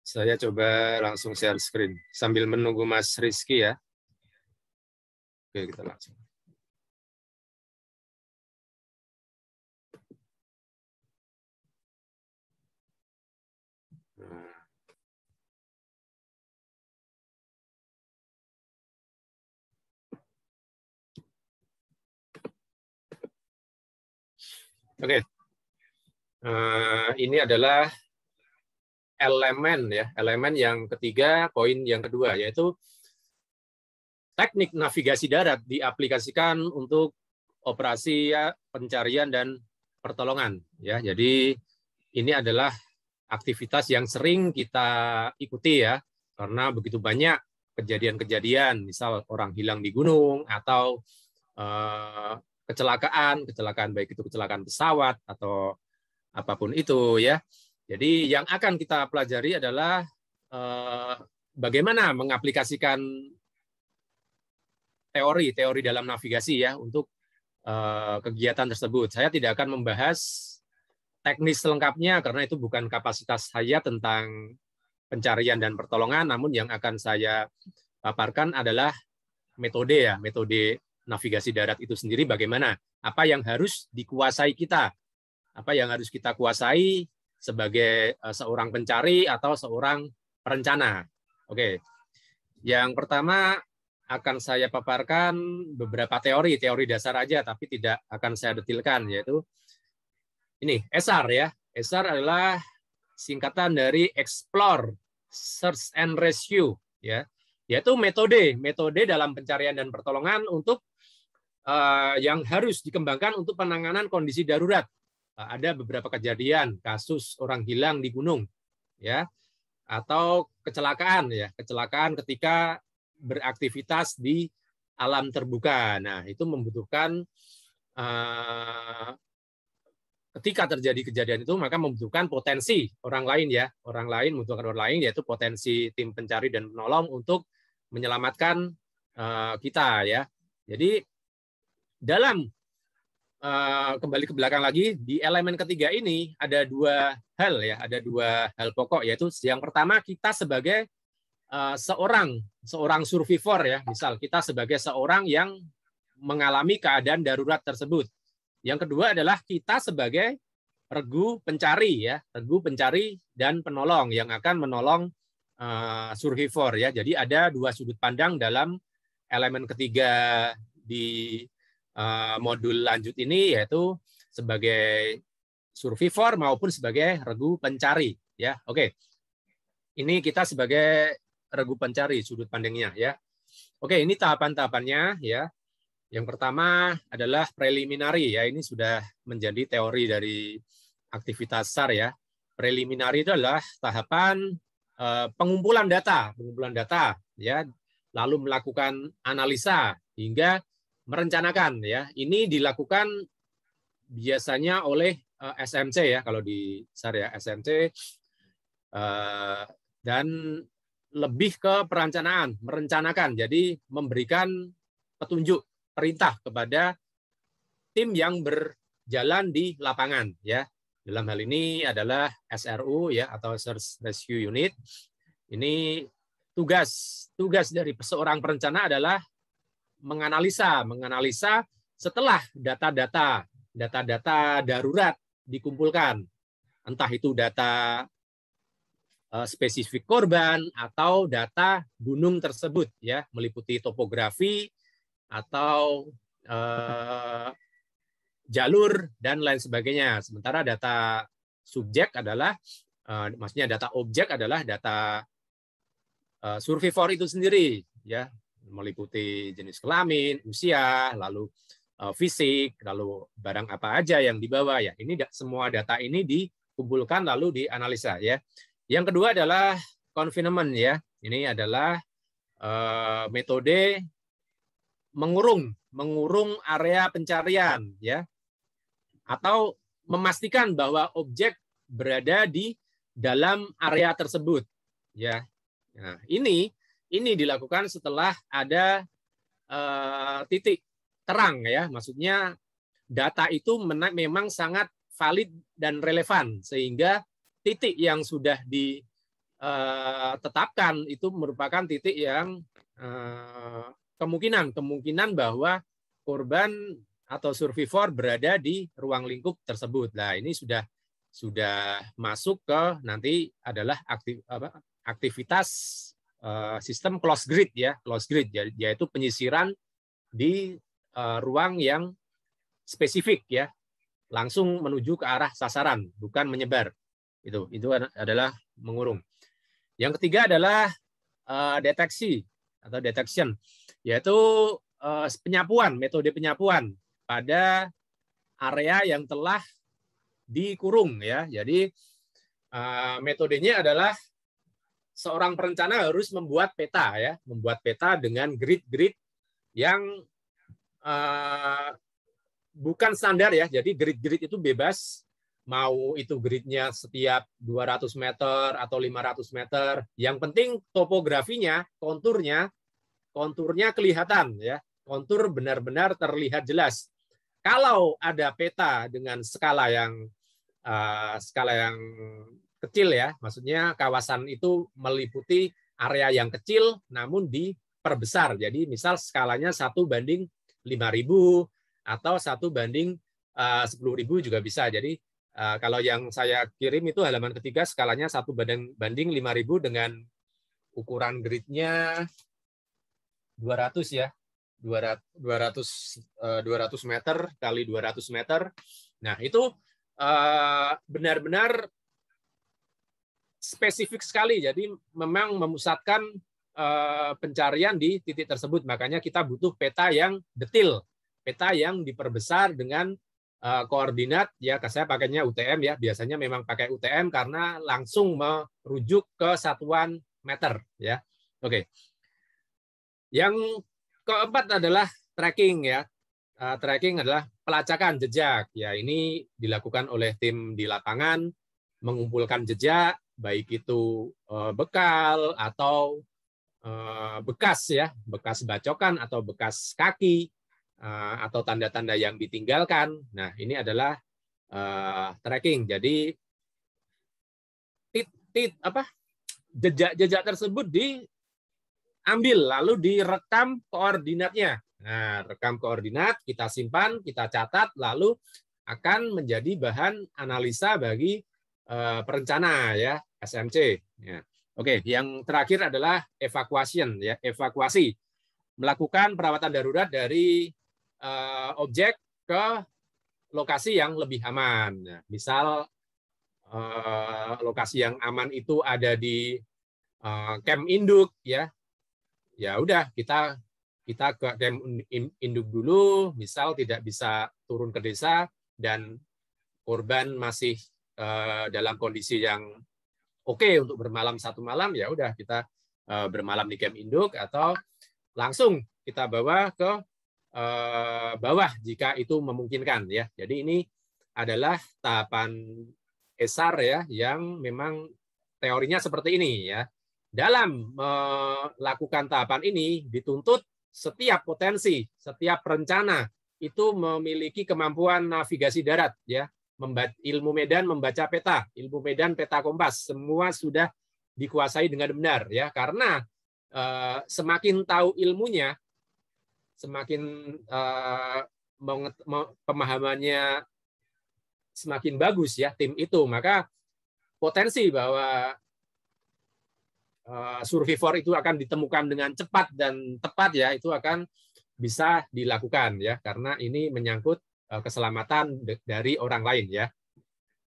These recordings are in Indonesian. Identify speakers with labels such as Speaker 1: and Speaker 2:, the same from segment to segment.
Speaker 1: Saya coba langsung share screen sambil menunggu Mas Rizky ya. Oke, kita langsung. Oke. Ini adalah elemen ya, elemen yang ketiga, poin yang kedua, yaitu teknik navigasi darat diaplikasikan untuk operasi pencarian dan pertolongan ya. Jadi ini adalah aktivitas yang sering kita ikuti ya, karena begitu banyak kejadian-kejadian, misal orang hilang di gunung atau kecelakaan baik itu kecelakaan pesawat atau apapun itu ya. Jadi yang akan kita pelajari adalah bagaimana mengaplikasikan teori dalam navigasi ya untuk kegiatan tersebut. Saya tidak akan membahas teknis selengkapnya karena itu bukan kapasitas saya tentang pencarian dan pertolongan, namun yang akan saya paparkan adalah metode ya, metode navigasi darat itu sendiri bagaimana, apa yang harus dikuasai kita, apa yang harus kita kuasai sebagai seorang pencari atau seorang perencana. Oke. Yang pertama akan saya paparkan beberapa teori dasar aja, tapi tidak akan saya detilkan, yaitu ini ESAR ya. ESAR adalah singkatan dari Explore, Search and Rescue ya, yaitu metode dalam pencarian dan pertolongan untuk yang harus dikembangkan untuk penanganan kondisi darurat. Ada beberapa kejadian kasus orang hilang di gunung ya, atau kecelakaan ya, kecelakaan ketika beraktivitas di alam terbuka. Nah, itu membutuhkan ketika terjadi kejadian itu maka membutuhkan potensi orang lain ya, orang lain membutuhkan orang lain, yaitu potensi tim pencari dan penolong untuk menyelamatkan kita ya. Jadi dalam kembali ke belakang lagi, di elemen ketiga ini ada dua hal ya, ada dua hal pokok, yaitu yang pertama kita sebagai seorang survivor ya, misal kita sebagai seorang yang mengalami keadaan darurat tersebut. Yang kedua adalah kita sebagai regu pencari ya, regu pencari dan penolong yang akan menolong survivor ya. Jadi ada dua sudut pandang dalam elemen ketiga di modul lanjut ini, yaitu sebagai survivor maupun sebagai regu pencari ya. Oke. Ini kita sebagai regu pencari sudut pandangnya ya. Oke, ini tahapan-tahapannya ya. Yang pertama adalah preliminary ya. Ini sudah menjadi teori dari aktivitas SAR ya. Preliminary itu adalah tahapan pengumpulan data ya, lalu melakukan analisa hingga merencanakan ya. Ini dilakukan biasanya oleh SMC ya, kalau di SAR ya, SMC, dan lebih ke perencanaan, merencanakan. Jadi memberikan petunjuk, perintah kepada tim yang berjalan di lapangan ya. Dalam hal ini adalah SRU ya, atau Search Rescue Unit. Ini tugas dari seorang perencana adalah menganalisa setelah data-data darurat dikumpulkan, entah itu data spesifik korban atau data gunung tersebut ya, meliputi topografi atau jalur dan lain sebagainya. Sementara data subjek adalah maksudnya data objek adalah data survivor itu sendiri ya, meliputi jenis kelamin, usia, lalu fisik, lalu barang apa aja yang dibawa ya. Ini semua data ini dikumpulkan lalu dianalisa ya. Yang kedua adalah confinement ya. Ini adalah metode mengurung area pencarian ya, atau memastikan bahwa objek berada di dalam area tersebut ya. Nah, ini dilakukan setelah ada titik terang ya, maksudnya data itu memang sangat valid dan relevan, sehingga titik yang sudah ditetapkan itu merupakan titik yang kemungkinan bahwa korban atau survivor berada di ruang lingkup tersebut. Nah, ini sudah masuk ke nanti adalah aktivitas sistem close grid ya, yaitu penyisiran di ruang yang spesifik ya, langsung menuju ke arah sasaran, bukan menyebar. Itu adalah mengurung. Yang ketiga adalah deteksi atau detection, yaitu metode penyapuan pada area yang telah dikurung ya. Jadi metodenya adalah seorang perencana harus membuat peta ya, membuat peta dengan grid-grid yang bukan standar ya. Jadi grid-grid itu bebas, mau itu gridnya setiap 200 meter atau 500 meter. Yang penting topografinya, konturnya kelihatan ya. Kontur benar-benar terlihat jelas. Kalau ada peta dengan skala yang kecil ya, maksudnya kawasan itu meliputi area yang kecil namun diperbesar. Jadi misal skalanya 1:5.000 atau 1:10.000 juga bisa. Jadi kalau yang saya kirim itu halaman ketiga, skalanya 1:5.000 dengan ukuran gridnya 200 ya. 200 meter kali 200 meter. Nah, itu benar-benar spesifik sekali. Jadi memang memusatkan pencarian di titik tersebut. Makanya kita butuh peta yang detail, peta yang diperbesar dengan koordinat ya. Saya pakainya UTM ya. Biasanya memang pakai UTM karena langsung merujuk ke satuan meter ya. Oke. Yang keempat adalah tracking ya. Tracking adalah pelacakan jejak. Ya, ini dilakukan oleh tim di lapangan, mengumpulkan jejak, baik itu bekal atau bekas ya, bekas bacokan atau bekas kaki atau tanda-tanda yang ditinggalkan. Nah, ini adalah tracking. Jadi jejak tersebut diambil lalu direkam koordinatnya. Nah, rekam koordinat, kita simpan, kita catat, lalu akan menjadi bahan analisa bagi perencana ya, SMC. Ya. Oke, yang terakhir adalah evacuation ya, evakuasi. Melakukan perawatan darurat dari objek ke lokasi yang lebih aman. Nah, misal lokasi yang aman itu ada di camp induk ya. Ya udah kita ke camp induk dulu, misal tidak bisa turun ke desa dan korban masih dalam kondisi yang oke untuk bermalam 1 malam, ya udah kita bermalam di camp induk atau langsung kita bawa ke bawah jika itu memungkinkan ya. Jadi ini adalah tahapan ESAR ya, yang memang teorinya seperti ini ya. Dalam melakukan tahapan ini dituntut setiap potensi, setiap rencana itu memiliki kemampuan navigasi darat ya, ilmu medan membaca peta, ilmu medan peta kompas, semua sudah dikuasai dengan benar ya, karena semakin tahu ilmunya, semakin pemahamannya semakin bagus ya tim itu, maka potensi bahwa survivor itu akan ditemukan dengan cepat dan tepat ya, itu akan bisa dilakukan ya, karena ini menyangkut keselamatan dari orang lain ya.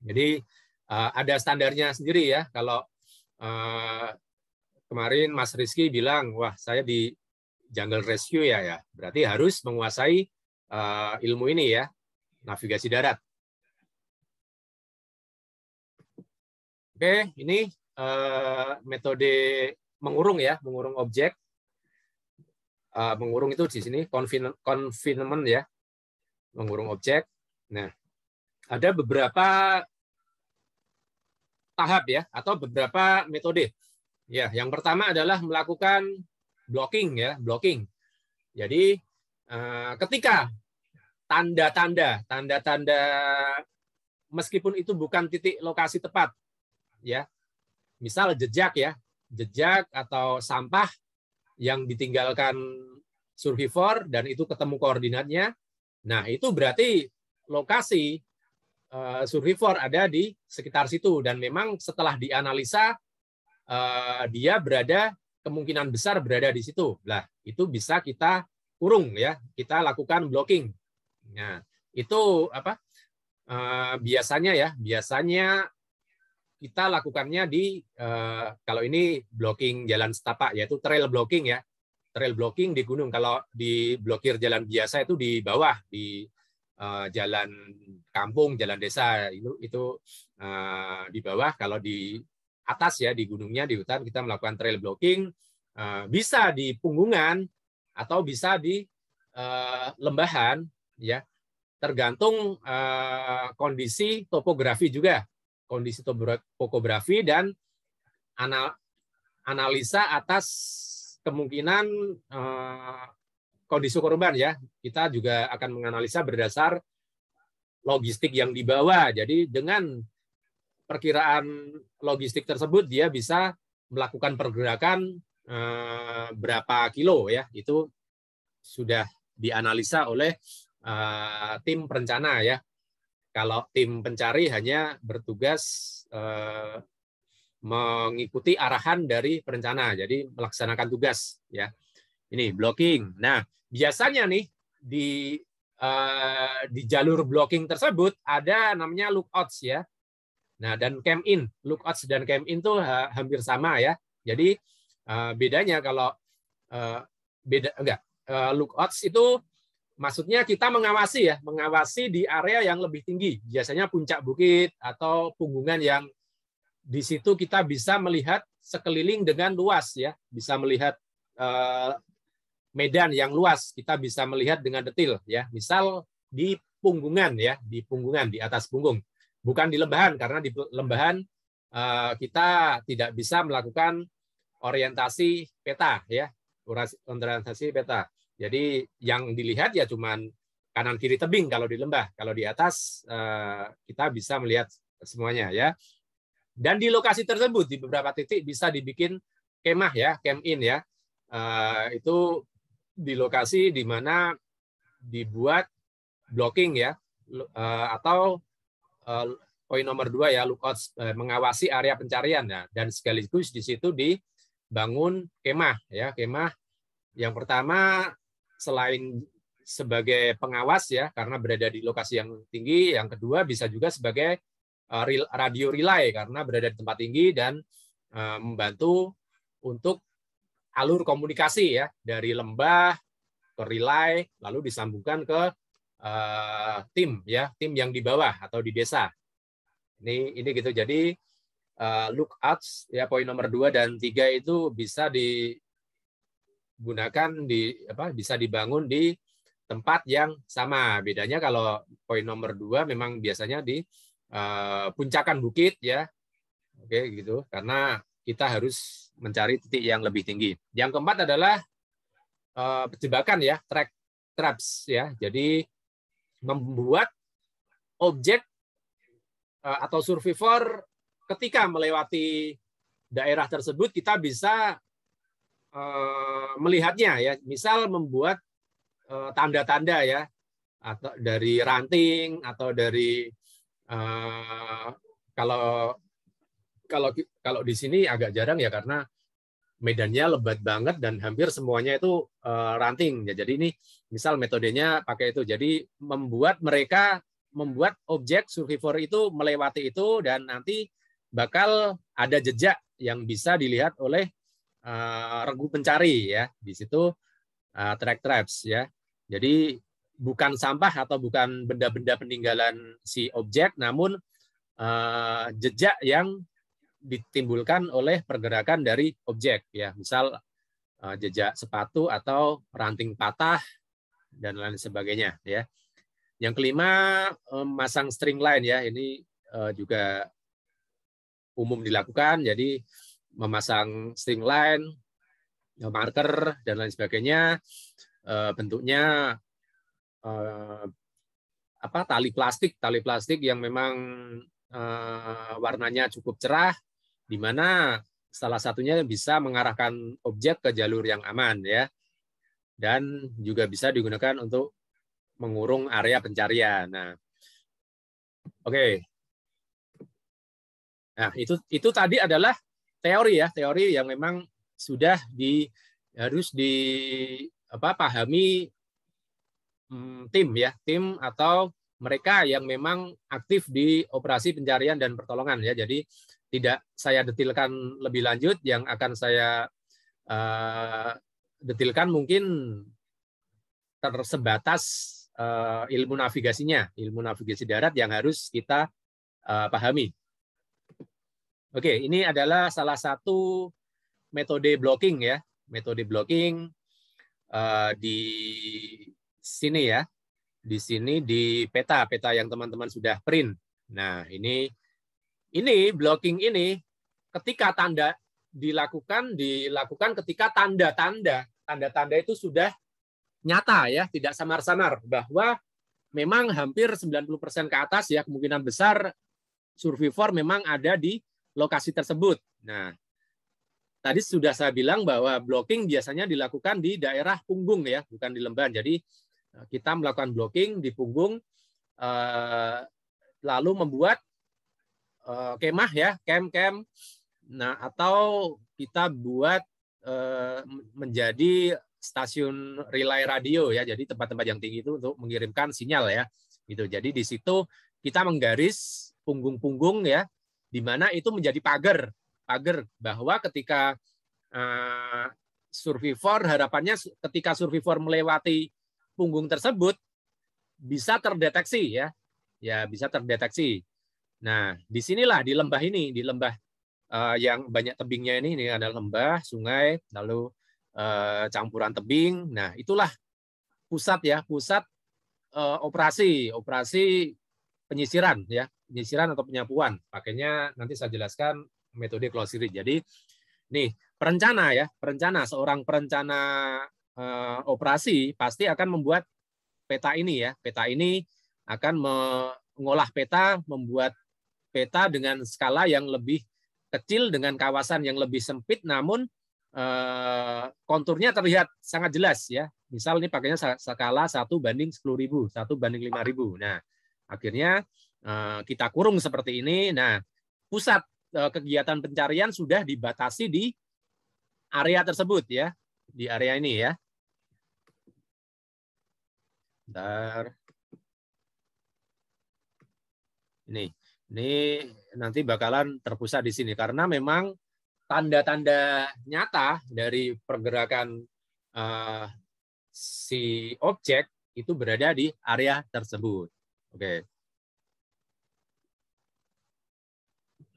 Speaker 1: Jadi ada standarnya sendiri ya. Kalau kemarin Mas Rizky bilang, wah saya di jungle rescue ya, berarti harus menguasai ilmu ini ya, navigasi darat. Oke, ini metode mengurung ya, mengurung objek. Mengurung itu di sini confinement ya, mengurung objek. Nah, ada beberapa tahap ya, atau beberapa metode. Ya, yang pertama adalah melakukan blocking ya, blocking. Jadi ketika tanda-tanda meskipun itu bukan titik lokasi tepat, ya. Misal jejak ya, jejak atau sampah yang ditinggalkan survivor dan itu ketemu koordinatnya. Nah, itu berarti lokasi survivor ada di sekitar situ dan memang setelah dianalisa dia kemungkinan besar berada di situ. Nah, itu bisa kita kurung ya, kita lakukan blocking. Nah, itu apa? Biasanya kita lakukannya di kalau ini blocking jalan setapak yaitu trail blocking ya. Trail blocking di gunung. Kalau di blokir jalan biasa itu di bawah di jalan kampung, jalan desa itu di bawah. Kalau di atas ya di gunungnya di hutan kita melakukan trail blocking, bisa di punggungan atau bisa di lembahan ya. Tergantung kondisi topografi juga, kondisi topografi dan analisa atas kemungkinan kondisi korban ya. Kita juga akan menganalisa berdasar logistik yang dibawa. Jadi dengan perkiraan logistik tersebut dia bisa melakukan pergerakan berapa kilo ya. Itu sudah dianalisa oleh tim perencana ya. Kalau tim pencari hanya bertugas mengikuti arahan dari perencana, jadi melaksanakan tugas ya. Ini blocking. Nah, biasanya nih di jalur blocking tersebut ada namanya lookouts ya. Nah, dan camp in, lookouts dan camp in tuh hampir sama ya. Jadi bedanya kalau lookouts itu maksudnya kita mengawasi di area yang lebih tinggi, biasanya puncak bukit atau punggungan yang di situ kita bisa melihat sekeliling dengan luas ya, bisa melihat medan yang luas, kita bisa melihat dengan detail ya. Misal di punggungan ya, di punggungan di atas punggung, bukan di lembahan karena di lembahan kita tidak bisa melakukan orientasi peta ya, orientasi peta. Jadi yang dilihat ya cuman kanan kiri tebing kalau di lembah, kalau di atas kita bisa melihat semuanya ya. Dan di lokasi tersebut di beberapa titik bisa dibikin kemah ya, camp in ya. Itu di lokasi di mana dibuat blocking ya, atau poin nomor 2 ya, lookouts, mengawasi area pencarian ya, dan sekaligus di situ dibangun kemah ya. Kemah yang pertama selain sebagai pengawas ya karena berada di lokasi yang tinggi, yang kedua bisa juga sebagai radio relay karena berada di tempat tinggi dan membantu untuk alur komunikasi ya dari lembah ke relay lalu disambungkan ke tim ya, tim yang di bawah atau di desa. Ini gitu. Jadi lookouts ya poin nomor 2 dan 3 itu bisa digunakan bisa dibangun di tempat yang sama. Bedanya kalau poin nomor 2 memang biasanya di puncakan bukit ya. Oke gitu. Karena kita harus mencari titik yang lebih tinggi. Yang keempat adalah jebakan ya, traps ya. Jadi membuat objek atau survivor ketika melewati daerah tersebut kita bisa melihatnya ya. Misal membuat tanda-tanda ya, atau dari ranting atau dari kalau di sini agak jarang ya karena medannya lebat banget dan hampir semuanya itu ranting ya. Jadi ini misal metodenya pakai itu. Jadi membuat objek survivor itu melewati itu dan nanti bakal ada jejak yang bisa dilihat oleh regu pencari ya. Di situ track traps ya. Jadi bukan sampah atau bukan benda-benda peninggalan si objek, namun jejak yang ditimbulkan oleh pergerakan dari objek ya, misal jejak sepatu atau ranting patah dan lain sebagainya ya. Yang kelima, masang string line ya, ini juga umum dilakukan. Jadi memasang string line, marker dan lain sebagainya, bentuknya tali plastik yang memang warnanya cukup cerah, di mana salah satunya bisa mengarahkan objek ke jalur yang aman ya, dan juga bisa digunakan untuk mengurung area pencarian. Nah, oke. Nah, itu tadi adalah teori ya, teori yang memang sudah harus dipahami tim atau mereka yang memang aktif di operasi pencarian dan pertolongan ya. Jadi tidak saya detilkan lebih lanjut, yang akan saya detilkan mungkin tersebatas ilmu navigasinya, ilmu navigasi darat yang harus kita pahami. Oke, ini adalah salah satu metode blocking ya, metode blocking di sini ya, di sini di peta yang teman-teman sudah print. Nah, ini blocking ini ketika tanda dilakukan ketika tanda-tanda itu sudah nyata ya, tidak samar-samar, bahwa memang hampir 90% ke atas ya, kemungkinan besar survivor memang ada di lokasi tersebut. Nah, tadi sudah saya bilang bahwa blocking biasanya dilakukan di daerah punggung ya, bukan di lemban. Jadi kita melakukan blocking di punggung, lalu membuat kemah ya, camp. Nah, atau kita buat menjadi stasiun relay radio ya, jadi tempat-tempat yang tinggi itu untuk mengirimkan sinyal ya. Gitu. Jadi di situ kita menggaris punggung-punggung ya, di mana itu menjadi pagar bahwa ketika survivor, harapannya ketika survivor melewati punggung tersebut bisa terdeteksi ya, bisa terdeteksi. Nah, disinilah di lembah ini, di lembah yang banyak tebingnya ini ada lembah, sungai, lalu campuran tebing. Nah, itulah pusat operasi penyisiran ya, penyisiran atau penyapuan. Pakainya nanti saya jelaskan metode close read. Jadi nih, seorang perencana operasi pasti akan membuat peta ini ya. Peta ini akan mengolah peta, membuat peta dengan skala yang lebih kecil, dengan kawasan yang lebih sempit, namun konturnya terlihat sangat jelas ya. Misal ini pakainya skala 1:10.000, 1:5.000. Nah, akhirnya kita kurung seperti ini. Nah, pusat kegiatan pencarian sudah dibatasi di area tersebut ya, di area ini ya. Bentar. Ini nanti bakalan terpusat di sini karena memang tanda-tanda nyata dari pergerakan si objek itu berada di area tersebut. Oke.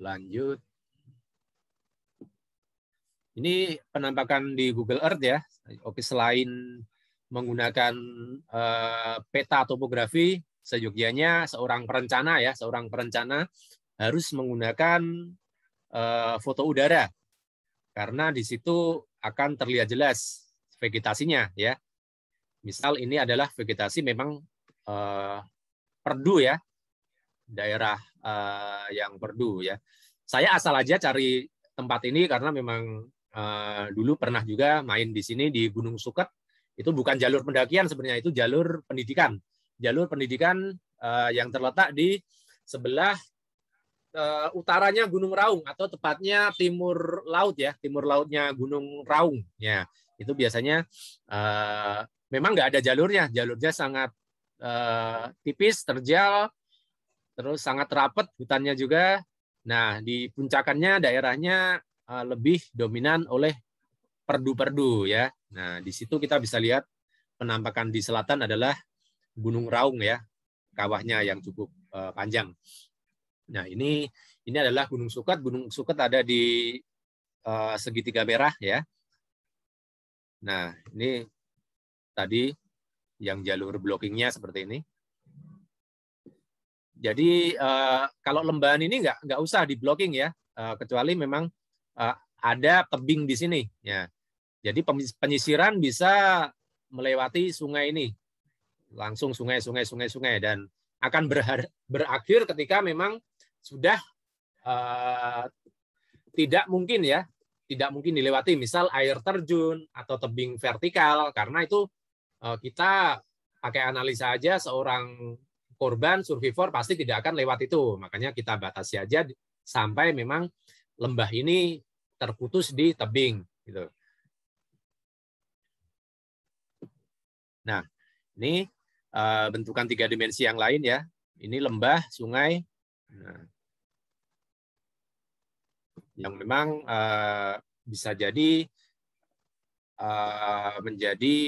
Speaker 1: Lanjut. Ini penampakan di Google Earth ya. Oke, selain menggunakan peta topografi, seyogyanya seorang perencana harus menggunakan foto udara karena di situ akan terlihat jelas vegetasinya ya. Misal ini adalah vegetasi memang perdu ya, daerah yang perdu ya. Saya asal aja cari tempat ini karena memang dulu pernah juga main di sini di Gunung Suket. Itu bukan jalur pendakian sebenarnya, itu jalur pendidikan. Jalur pendidikan yang terletak di sebelah utaranya Gunung Raung atau tepatnya timur laut ya, timur lautnya Gunung Raung. Ya, itu biasanya memang nggak ada jalurnya sangat tipis, terjal, terus sangat rapat hutannya juga. Nah, di puncakannya daerahnya lebih dominan oleh perdu-perdu ya. Nah, di situ kita bisa lihat penampakan di selatan adalah Gunung Raung ya, kawahnya yang cukup panjang. Nah, ini adalah Gunung Suket. Gunung Suket ada di segitiga merah ya. Nah, ini tadi yang jalur blockingnya seperti ini. Jadi kalau lembahan ini nggak usah di blocking ya, kecuali memang ada tebing di sini ya. Jadi penyisiran bisa melewati sungai ini, langsung sungai dan akan berakhir ketika memang sudah tidak mungkin dilewati, misal air terjun atau tebing vertikal, karena itu kita pakai analisa aja, seorang korban survivor pasti tidak akan lewat itu, makanya kita batasi aja sampai memang lembah ini terputus di tebing gitu. Nah, ini bentukan 3 dimensi yang lain ya. Ini lembah, sungai. Nah, yang memang bisa jadi menjadi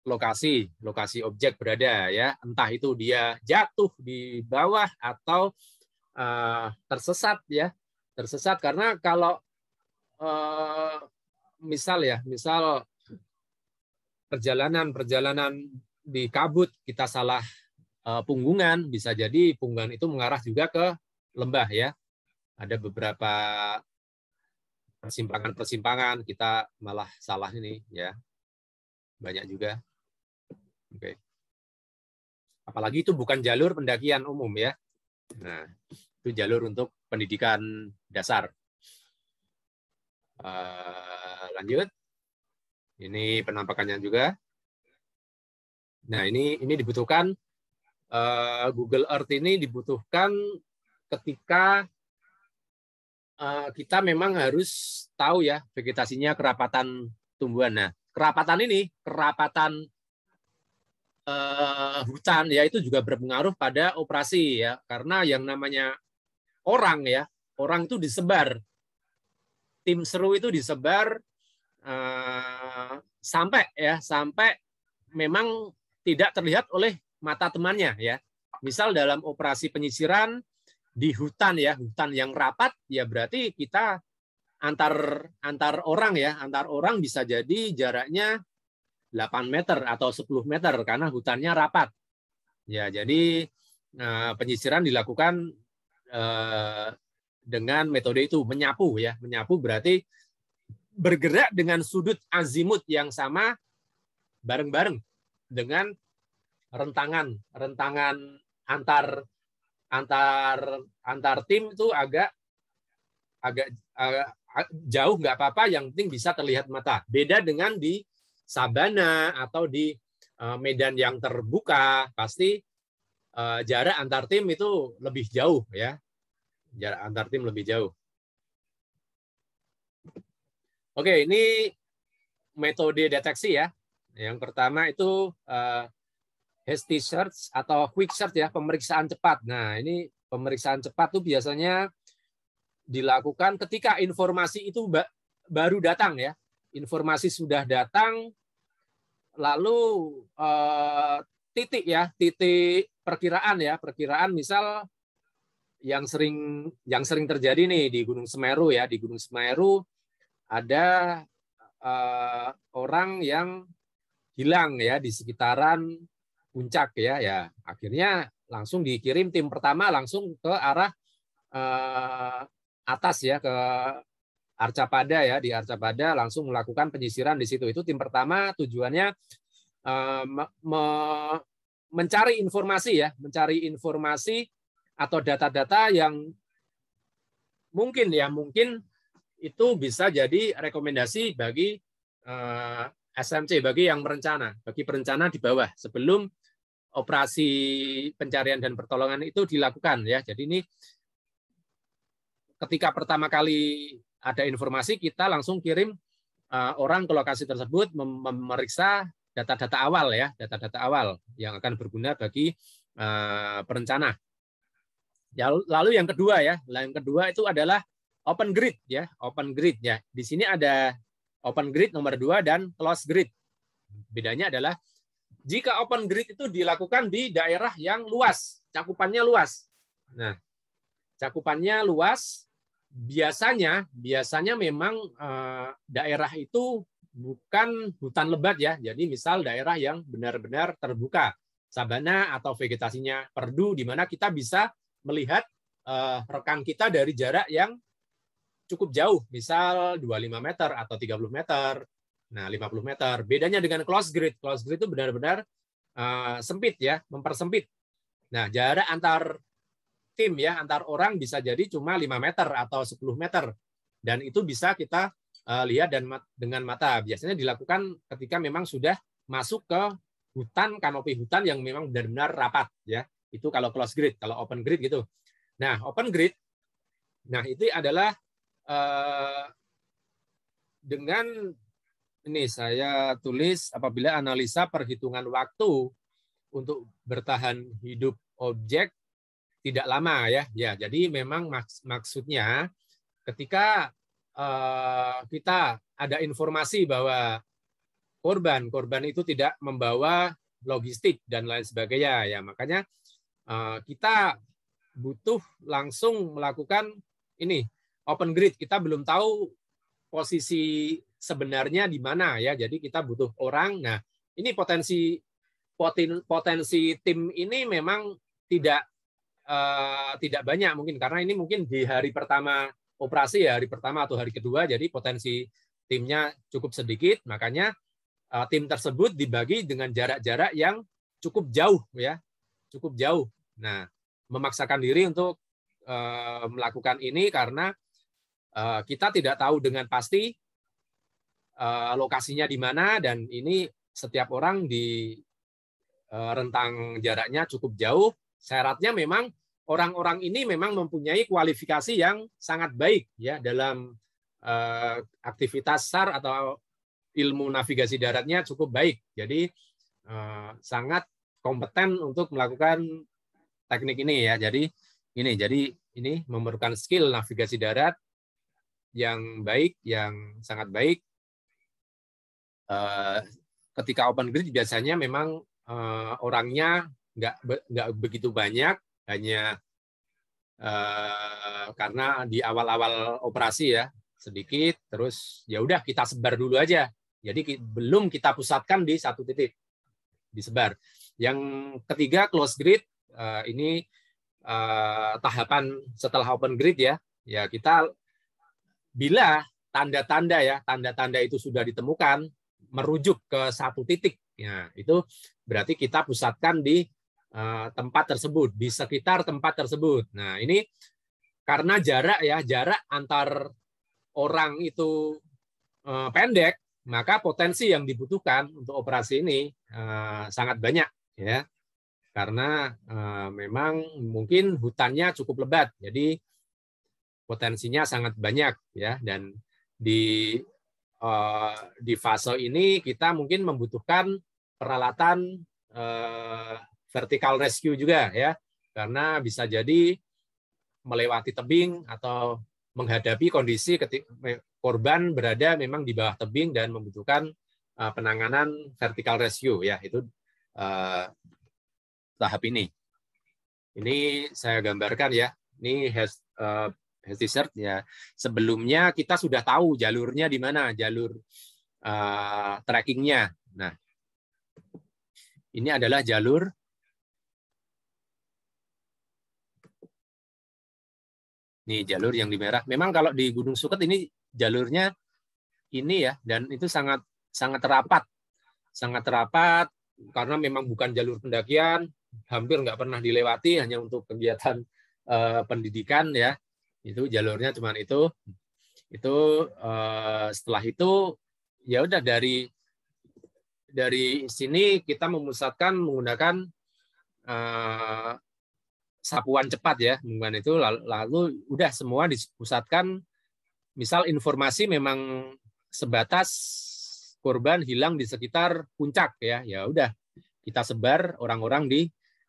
Speaker 1: lokasi objek berada ya. Entah itu dia jatuh di bawah atau tersesat ya. Tersesat karena kalau misal perjalanan di kabut kita salah punggungan, bisa jadi punggungan itu mengarah juga ke lembah ya. Ada beberapa persimpangan kita malah salah ini ya. Banyak juga. Oke. Apalagi itu bukan jalur pendakian umum ya. Nah, itu jalur untuk pendidikan dasar. Lanjut. Ini penampakannya juga. Nah, ini dibutuhkan Google Earth ini dibutuhkan ketika kita memang harus tahu ya vegetasinya, kerapatan tumbuhan. Nah, kerapatan hutan ya itu juga berpengaruh pada operasi ya, karena yang namanya orang itu disebar. Tim seru itu disebar sampai memang tidak terlihat oleh mata temannya ya. Misal dalam operasi penyisiran di hutan yang rapat ya, berarti kita antar orang bisa jadi jaraknya 8 meter atau 10 meter karena hutannya rapat. Ya, jadi penyisiran dilakukan dengan metode itu, menyapu ya. Menyapu berarti bergerak dengan sudut azimut yang sama bareng-bareng dengan rentangan antar tim itu agak jauh nggak apa-apa, yang penting bisa terlihat mata. Beda dengan di sabana atau di medan yang terbuka, pasti jarak antar tim itu lebih jauh ya. Jarak antar tim lebih jauh. Oke, ini metode deteksi ya. Yang pertama itu hasty search atau quick search ya, pemeriksaan cepat. Nah, ini pemeriksaan cepat tuh biasanya dilakukan ketika informasi itu baru datang ya. Informasi sudah datang, lalu titik perkiraan misal yang sering terjadi nih di Gunung Semeru ya. Di Gunung Semeru ada orang yang hilang ya di sekitaran puncak ya. Akhirnya langsung dikirim tim pertama langsung ke arah atas ya, ke Arcapada ya. Di Arcapada langsung melakukan penyisiran di situ. Itu tim pertama tujuannya mencari informasi atau data-data yang mungkin itu bisa jadi rekomendasi bagi SMC, bagi yang bagi perencana di bawah sebelum operasi pencarian dan pertolongan itu dilakukan ya. Jadi ini ketika pertama kali ada informasi, kita langsung kirim orang ke lokasi tersebut memeriksa data-data awal ya, data-data awal yang akan berguna bagi perencana. Ya, lalu yang kedua itu adalah open grid ya, open grid ya. Di sini ada open grid nomor 2 dan closed grid. Bedanya adalah jika open grid itu dilakukan di daerah yang luas, cakupannya luas. Nah, cakupannya luas, biasanya memang daerah itu bukan hutan lebat ya. Jadi misal daerah yang benar-benar terbuka, sabana atau vegetasinya perdu, di mana kita bisa melihat rekan kita dari jarak yang cukup jauh, misal 25 meter atau 30 meter, nah 50 meter. Bedanya dengan closed grid. Closed grid itu benar-benar sempit ya, mempersempit. Nah, jarak antar tim ya, antar orang bisa jadi cuma 5 meter atau 10 meter. Dan itu bisa kita lihat dengan mata. Biasanya dilakukan ketika memang sudah masuk ke hutan, kanopi hutan yang memang benar-benar rapat ya. Itu kalau close grid, kalau open grid gitu. Nah, open grid, nah itu adalah dengan ini saya tulis apabila analisa perhitungan waktu untuk bertahan hidup objek tidak lama ya. Ya, jadi memang maksudnya ketika kita ada informasi bahwa korban itu tidak membawa logistik dan lain sebagainya ya, makanya kita butuh langsung melakukan ini open grid. Kita belum tahu posisi sebenarnya di mana ya, jadi kita butuh orang. Nah, ini potensi tim ini memang tidak banyak mungkin, karena ini mungkin di hari pertama operasi ya, hari pertama atau hari kedua, jadi potensi timnya cukup sedikit, makanya tim tersebut dibagi dengan jarak-jarak yang cukup jauh ya, cukup jauh. Nah, memaksakan diri untuk melakukan ini karena kita tidak tahu dengan pasti lokasinya di mana, dan ini setiap orang di rentang jaraknya cukup jauh. Syaratnya memang orang-orang ini memang mempunyai kualifikasi yang sangat baik ya dalam aktivitas SAR atau ilmu navigasi daratnya cukup baik. Jadi sangat kompeten untuk melakukan teknik ini ya. Jadi ini memerlukan skill navigasi darat yang baik, yang sangat baik. Ketika open grid biasanya memang orangnya nggak begitu banyak, hanya karena di awal-awal operasi ya sedikit, terus ya udah kita sebar dulu aja. Jadi belum kita pusatkan di satu titik, disebar. Yang ketiga close grid, ini tahapan setelah open grid ya. Ya kita bila tanda-tanda itu sudah ditemukan merujuk ke satu titik, ya itu berarti kita pusatkan di tempat tersebut, di sekitar tempat tersebut. Nah ini karena jarak antar orang itu pendek, maka potensi yang dibutuhkan untuk operasi ini sangat banyak ya, karena memang mungkin hutannya cukup lebat, jadi potensinya sangat banyak ya. Dan di fase ini kita mungkin membutuhkan peralatan vertical rescue juga ya, karena bisa jadi melewati tebing atau menghadapi kondisi ketika korban berada memang di bawah tebing dan membutuhkan penanganan vertical rescue ya, itu tahap ini. Ini saya gambarkan ya. Ini hazard ya. Sebelumnya kita sudah tahu jalurnya di mana, jalur trackingnya. Nah, ini adalah jalur. Ini jalur yang di merah. Memang kalau di Gunung Suket ini jalurnya ini ya, dan itu sangat rapat, karena memang bukan jalur pendakian, hampir nggak pernah dilewati, hanya untuk kegiatan pendidikan ya. Itu jalurnya cuman itu. Setelah itu ya udah dari sini kita memusatkan menggunakan sapuan cepat ya, menggunakan itu, lalu udah semua dipusatkan. Misal informasi memang sebatas korban hilang di sekitar puncak ya, ya udah kita sebar orang-orang di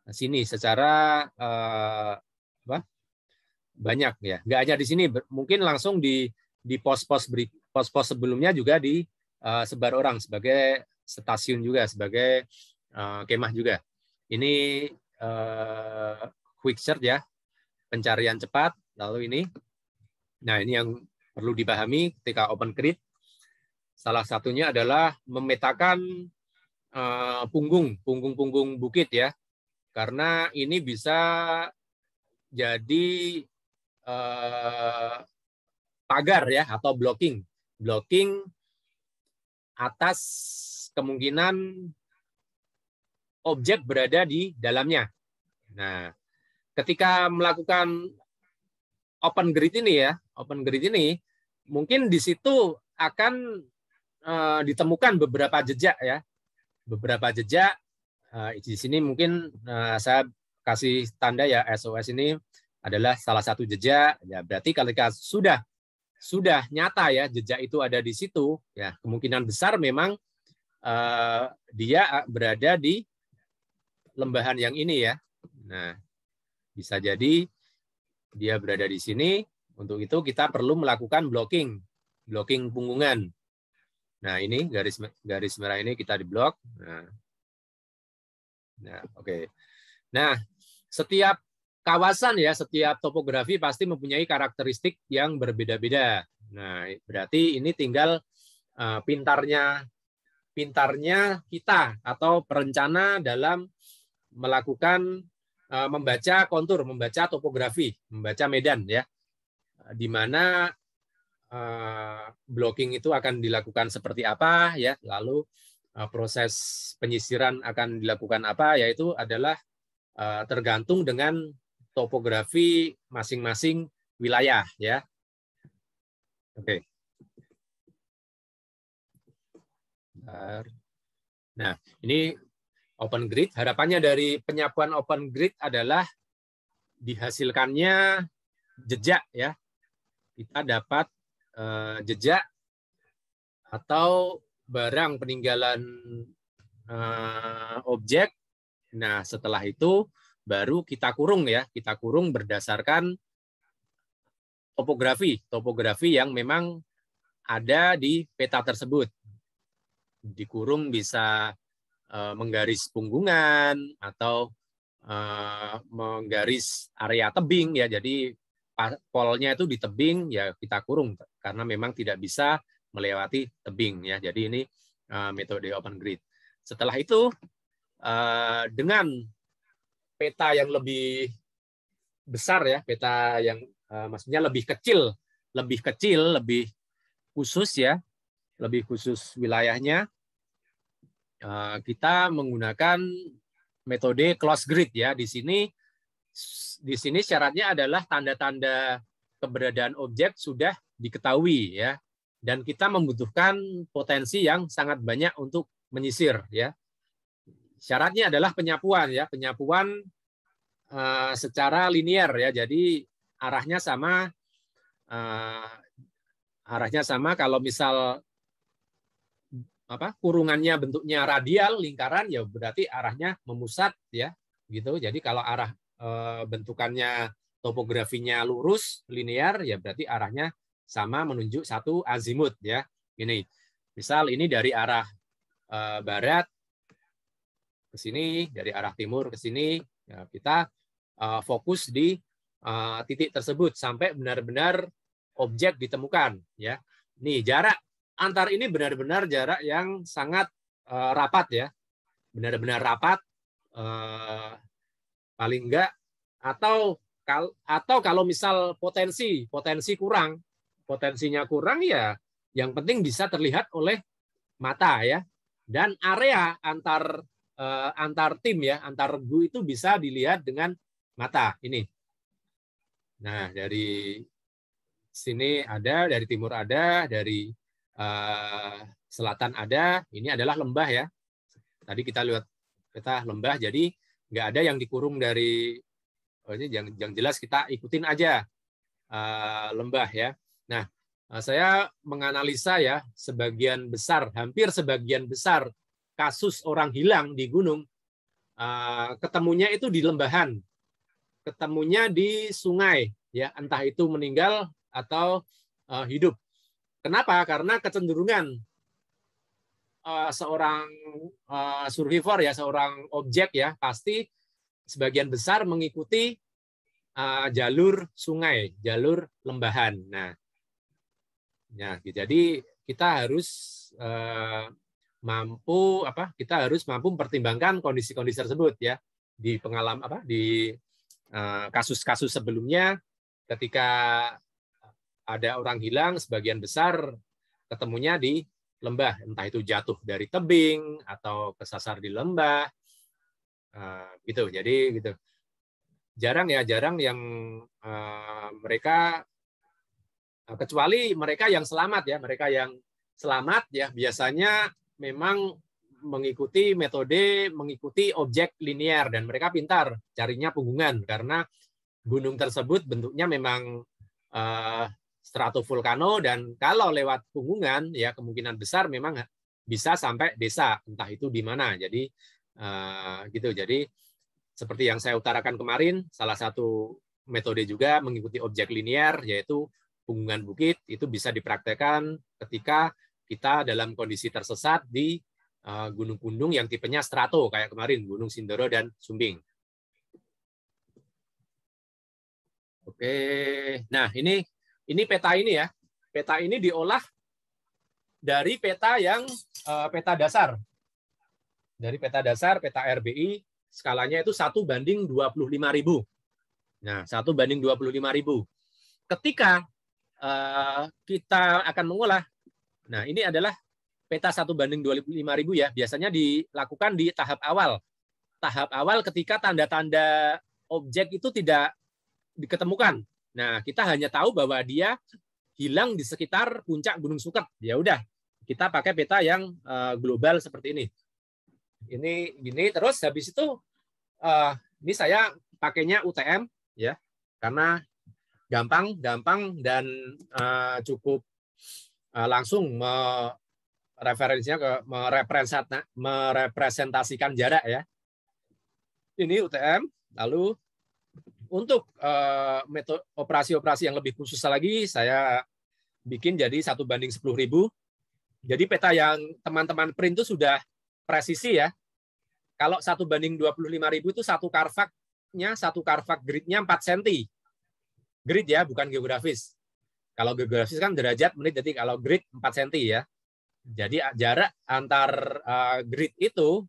Speaker 1: sini secara banyak ya, nggak hanya di sini, mungkin langsung di pos-pos sebelumnya juga disebar orang sebagai stasiun juga, sebagai kemah juga. Ini quick search ya, pencarian cepat. Lalu ini, nah ini yang perlu dipahami ketika open grid. Salah satunya adalah memetakan punggung bukit ya, karena ini bisa jadi pagar ya, atau blocking atas kemungkinan objek berada di dalamnya. Nah, ketika melakukan open grid ini ya, open grid ini mungkin di situ akan ditemukan beberapa jejak ya, beberapa jejak. Di sini mungkin saya kasih tanda ya, SOS ini adalah salah satu jejak. Ya, berarti ketika sudah nyata ya jejak itu ada di situ, ya kemungkinan besar memang dia berada di lembahan yang ini ya. Nah, bisa jadi dia berada di sini. Untuk itu kita perlu melakukan blocking punggungan. Nah, ini garis merah ini kita diblok. Nah, oke. Nah, setiap kawasan ya, setiap topografi pasti mempunyai karakteristik yang berbeda-beda. Nah, berarti ini tinggal pintarnya kita atau perencana dalam melakukan membaca kontur, membaca topografi, membaca medan ya, di mana blocking itu akan dilakukan seperti apa ya, lalu proses penyisiran akan dilakukan apa, yaitu adalah tergantung dengan topografi masing-masing wilayah ya. Oke. Nah, ini open grid. Harapannya dari penyapuan open grid adalah dihasilkannya jejak ya. Kita dapat jejak atau barang peninggalan objek. Nah, setelah itu baru kita kurung ya. Kita kurung berdasarkan topografi yang memang ada di peta tersebut. Dikurung bisa menggaris punggungan atau menggaris area tebing ya. Jadi polnya itu di tebing ya kita kurung karena memang tidak bisa melewati tebing ya. Jadi ini metode open grid. Setelah itu dengan peta yang lebih besar ya, peta yang maksudnya lebih kecil, lebih khusus ya, lebih khusus wilayahnya, kita menggunakan metode close grid ya. Di sini syaratnya adalah tanda-tanda keberadaan objek sudah diketahui ya, dan kita membutuhkan potensi yang sangat banyak untuk menyisir ya. Syaratnya adalah penyapuan ya, penyapuan secara linear ya. Jadi arahnya sama. Kalau misal kurungannya bentuknya radial lingkaran ya berarti arahnya memusat ya gitu. Jadi kalau arah bentukannya topografinya lurus linear ya berarti arahnya sama menunjuk satu azimut ya. Ini misal ini dari arah barat ke sini, dari arah timur ke sini ya, kita fokus di titik tersebut sampai benar-benar objek ditemukan ya. Nih jarak antar ini benar-benar jarak yang sangat rapat ya, benar-benar rapat paling enggak, atau kalau misal potensinya kurang ya, yang penting bisa terlihat oleh mata ya, dan area antar tim ya, antar regu itu bisa dilihat dengan mata ini. Nah dari sini ada, dari timur ada, dari selatan ada. Ini adalah lembah ya. Tadi kita lihat peta lembah, jadi nggak ada yang dikurung dari ini yang jelas kita ikutin aja lembah ya. Nah, saya menganalisa ya hampir sebagian besar kasus orang hilang di gunung ketemunya itu di lembahan, ketemunya di sungai ya, entah itu meninggal atau hidup. Kenapa? Karena kecenderungan seorang survivor ya, seorang objek ya, pasti sebagian besar mengikuti jalur sungai, jalur lembahan. Nah, ya, jadi kita harus mampu mempertimbangkan kondisi-kondisi tersebut ya. Di kasus-kasus sebelumnya ketika ada orang hilang, sebagian besar ketemunya di lembah, entah itu jatuh dari tebing atau kesasar di lembah Gitu. Jadi gitu. Jarang yang mereka, kecuali mereka yang selamat ya, biasanya memang mengikuti objek linear, dan mereka pintar carinya punggungan karena gunung tersebut bentuknya memang stratovulkano, dan kalau lewat punggungan ya kemungkinan besar memang bisa sampai desa, entah itu di mana. Jadi gitu. Jadi seperti yang saya utarakan kemarin, salah satu metode juga mengikuti objek linear, yaitu punggungan bukit, itu bisa dipraktekkan ketika kita dalam kondisi tersesat di gunung-gunung yang tipenya strato, kayak kemarin Gunung Sindoro dan Sumbing. Oke, nah ini peta ini ya. Peta ini diolah dari peta yang peta dasar. Dari peta dasar, peta RBI, skalanya itu 1:25.000. Nah, 1:25.000. Ketika kita akan mengolah, nah ini adalah peta 1:25.000 ya. Biasanya dilakukan di tahap awal. Tahap awal ketika tanda-tanda objek itu tidak diketemukan. Nah, kita hanya tahu bahwa dia hilang di sekitar puncak Gunung Suket. Ya udah, kita pakai peta yang global seperti ini. Ini gini, terus habis itu ini saya pakainya UTM ya, karena gampang dan cukup langsung referensinya merepresentasikan jarak ya. Ini UTM. Lalu untuk metode operasi-operasi yang lebih khusus lagi, saya bikin jadi 1:10.000. Jadi peta yang teman-teman print itu sudah presisi ya. Kalau 1:25.000 itu satu karvak gridnya 4 cm. Grid ya, bukan geografis. Kalau geografis kan derajat menit detik, kalau grid 4 cm ya. Jadi jarak antar grid itu,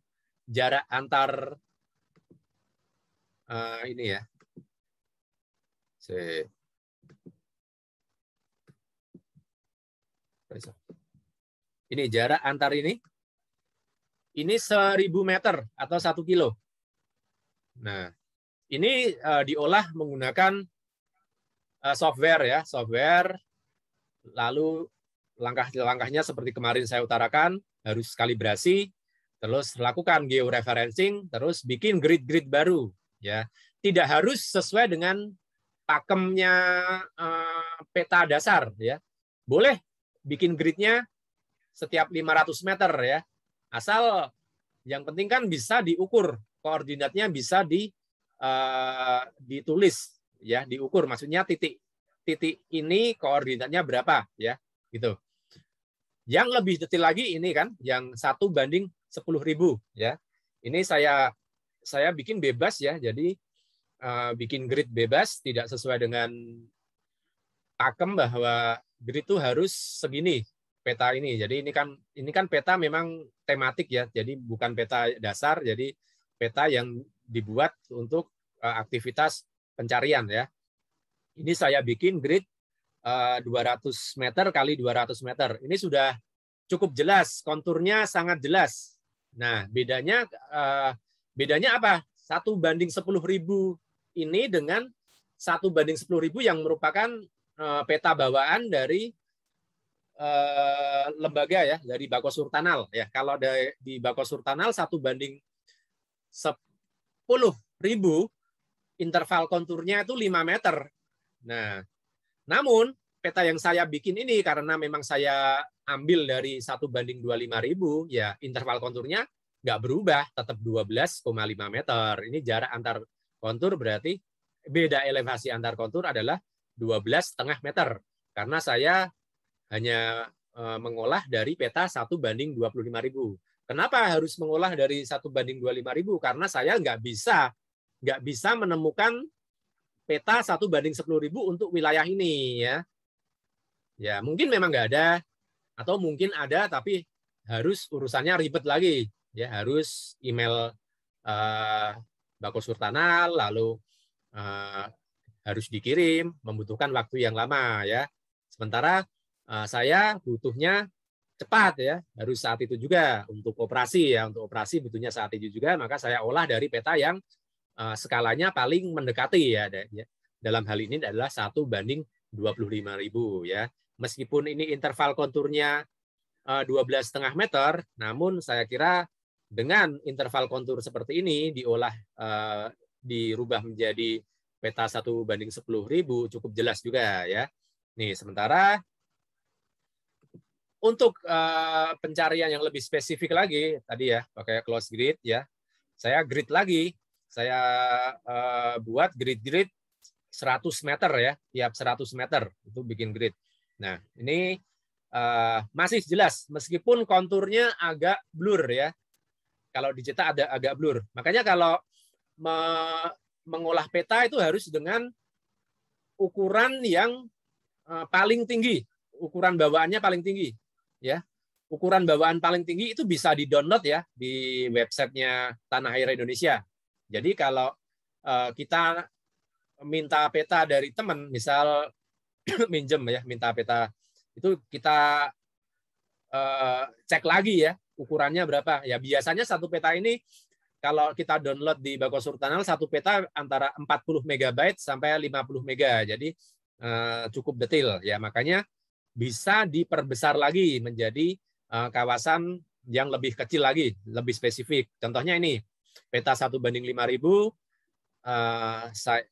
Speaker 1: jarak antar ini ya. Ini jarak antar ini 1.000 meter atau 1 kilo. Nah, ini diolah menggunakan software ya, lalu langkah-langkahnya seperti kemarin saya utarakan, harus kalibrasi, terus lakukan georeferencing, terus bikin grid-grid baru ya. Tidak harus sesuai dengan pakemnya peta dasar ya. Boleh bikin gridnya setiap 500 meter ya. Asal yang penting kan bisa diukur, koordinatnya bisa ditulis ya, diukur, maksudnya titik ini koordinatnya berapa ya, gitu. Yang lebih detail lagi ini kan yang 1:10.000 ya. Ini saya bikin bebas ya, jadi bikin grid bebas, tidak sesuai dengan pakem bahwa grid itu harus segini peta ini. Jadi ini kan peta memang tematik ya, jadi bukan peta dasar, jadi peta yang dibuat untuk aktivitas pencarian ya. Ini saya bikin grid 200 meter kali 200 meter. Ini sudah cukup jelas, konturnya sangat jelas. Nah, bedanya apa? 1:10.000 ini dengan 1:10.000 yang merupakan peta bawaan dari lembaga ya, dari Bako Surtanal ya. Kalau di Bako Surtanal 1:10.000 interval konturnya itu 5 meter. Nah, namun peta yang saya bikin ini karena memang saya ambil dari 1:25.000 ya, interval konturnya nggak berubah, tetap 12,5 meter. Ini jarak antar kontur, berarti beda elevasi antar kontur adalah 12,5 meter. Karena saya hanya mengolah dari peta 1:25.000. Kenapa harus mengolah dari 1:25.000? Karena saya nggak bisa menemukan peta 1:10.000 untuk wilayah ini ya. Ya mungkin memang nggak ada, atau mungkin ada tapi harus urusannya ribet lagi ya, harus email Bako Surtanal, lalu harus dikirim, membutuhkan waktu yang lama ya. Sementara saya butuhnya cepat ya, harus saat itu juga untuk operasi ya, untuk operasi butuhnya saat itu juga, maka saya olah dari peta yang skalanya paling mendekati ya. Dalam hal ini adalah 1:25.000 ya. Meskipun ini interval konturnya 12,5 meter, namun saya kira dengan interval kontur seperti ini diolah dirubah menjadi peta 1:10.000 cukup jelas juga ya. Nih, sementara untuk pencarian yang lebih spesifik lagi tadi ya, pakai close grid ya. Saya grid lagi. Saya buat grid-grid 100 meter ya, tiap 100 meter itu bikin grid. Nah, ini masih jelas meskipun konturnya agak blur ya. Kalau dicetak ada agak blur. Makanya kalau mengolah peta itu harus dengan ukuran yang paling tinggi, ukuran bawaannya paling tinggi ya. Ukuran bawaan paling tinggi itu bisa di-download ya di websitenya Tanah Air Indonesia. Jadi kalau kita minta peta dari teman, misal minjem ya, minta peta itu kita cek lagi ya ukurannya berapa. Ya biasanya satu peta ini kalau kita download di Bako Surtanal, satu peta antara 40 MB sampai 50 MB. Jadi cukup detail ya. Makanya bisa diperbesar lagi menjadi kawasan yang lebih kecil lagi, lebih spesifik. Contohnya ini, peta 1:5.000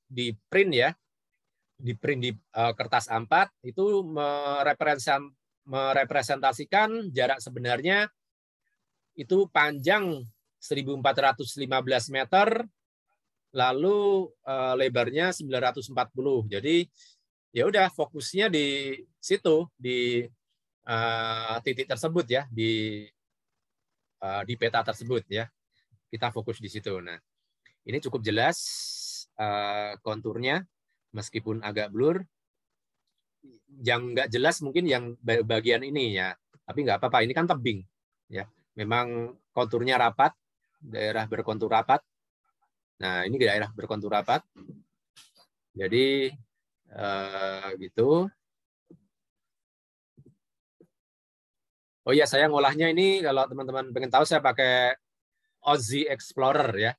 Speaker 1: di print ya, di print di kertas A4 itu merepresentasikan jarak sebenarnya itu panjang 1.415 meter, lalu lebarnya 940. Jadi ya udah fokusnya di situ, di titik tersebut ya, di peta tersebut ya. Kita fokus di situ. Nah, ini cukup jelas konturnya meskipun agak blur. Yang nggak jelas mungkin yang bagian ini ya, tapi nggak apa-apa. Ini kan tebing ya. Memang konturnya rapat, daerah berkontur rapat. Nah, ini daerah berkontur rapat. Jadi gitu. Oh iya, saya ngolahnya ini kalau teman-teman pengen tahu saya pakai Aussie Explorer ya.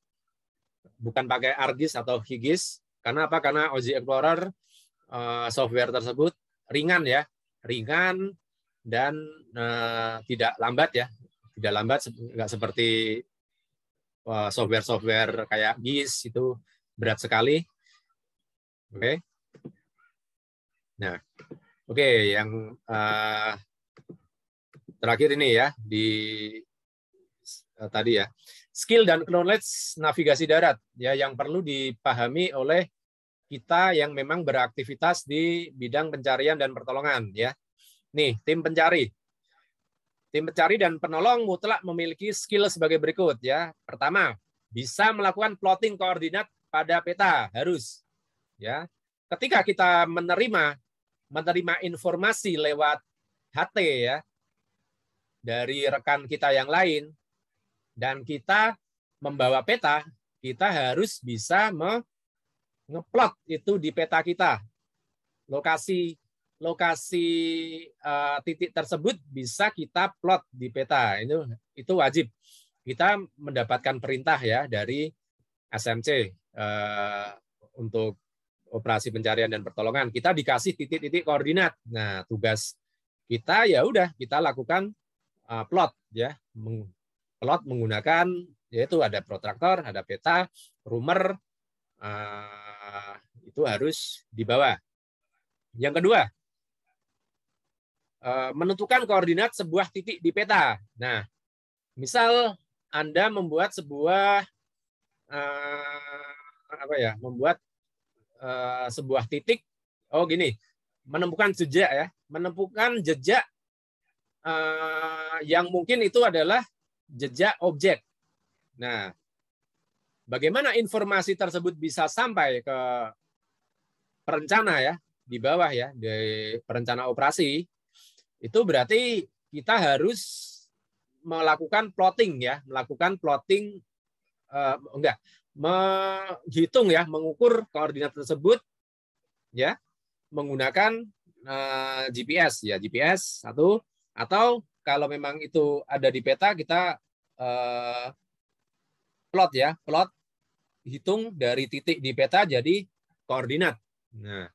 Speaker 1: Bukan pakai ArcGIS atau HGIS. Karena apa? Karena Aussie Explorer software tersebut ringan ya. Ringan dan tidak lambat ya. Tidak lambat, nggak seperti software-software kayak GIS itu berat sekali. Oke. Nah, oke, yang terakhir ini ya di tadi ya, skill dan knowledge navigasi darat ya yang perlu dipahami oleh kita yang memang beraktivitas di bidang pencarian dan pertolongan ya. Nih, tim pencari dan penolong mutlak memiliki skill sebagai berikut ya. Pertama, bisa melakukan plotting koordinat pada peta, harus ya. Ketika kita menerima informasi lewat HT ya dari rekan kita yang lain dan kita membawa peta, kita harus bisa ngeplot itu di peta kita. Lokasi titik tersebut bisa kita plot di peta. Itu wajib. Kita mendapatkan perintah ya dari SMC untuk operasi pencarian dan pertolongan. Kita dikasih titik-titik koordinat. Nah, tugas kita ya udah kita lakukan plot ya. Plot menggunakan yaitu ada protraktor, ada peta, rumer, itu harus dibawa. Yang kedua, menentukan koordinat sebuah titik di peta. Nah, misal Anda membuat sebuah sebuah titik, gini, menemukan jejak ya, menemukan jejak yang mungkin itu adalah jejak objek. Nah, bagaimana informasi tersebut bisa sampai ke perencana ya, di bawah ya, di perencana operasi, itu berarti kita harus melakukan plotting ya, menghitung ya, mengukur koordinat tersebut ya menggunakan GPS ya, GPS satu, atau kalau memang itu ada di peta, kita plot ya, plot hitung dari titik di peta jadi koordinat. Nah,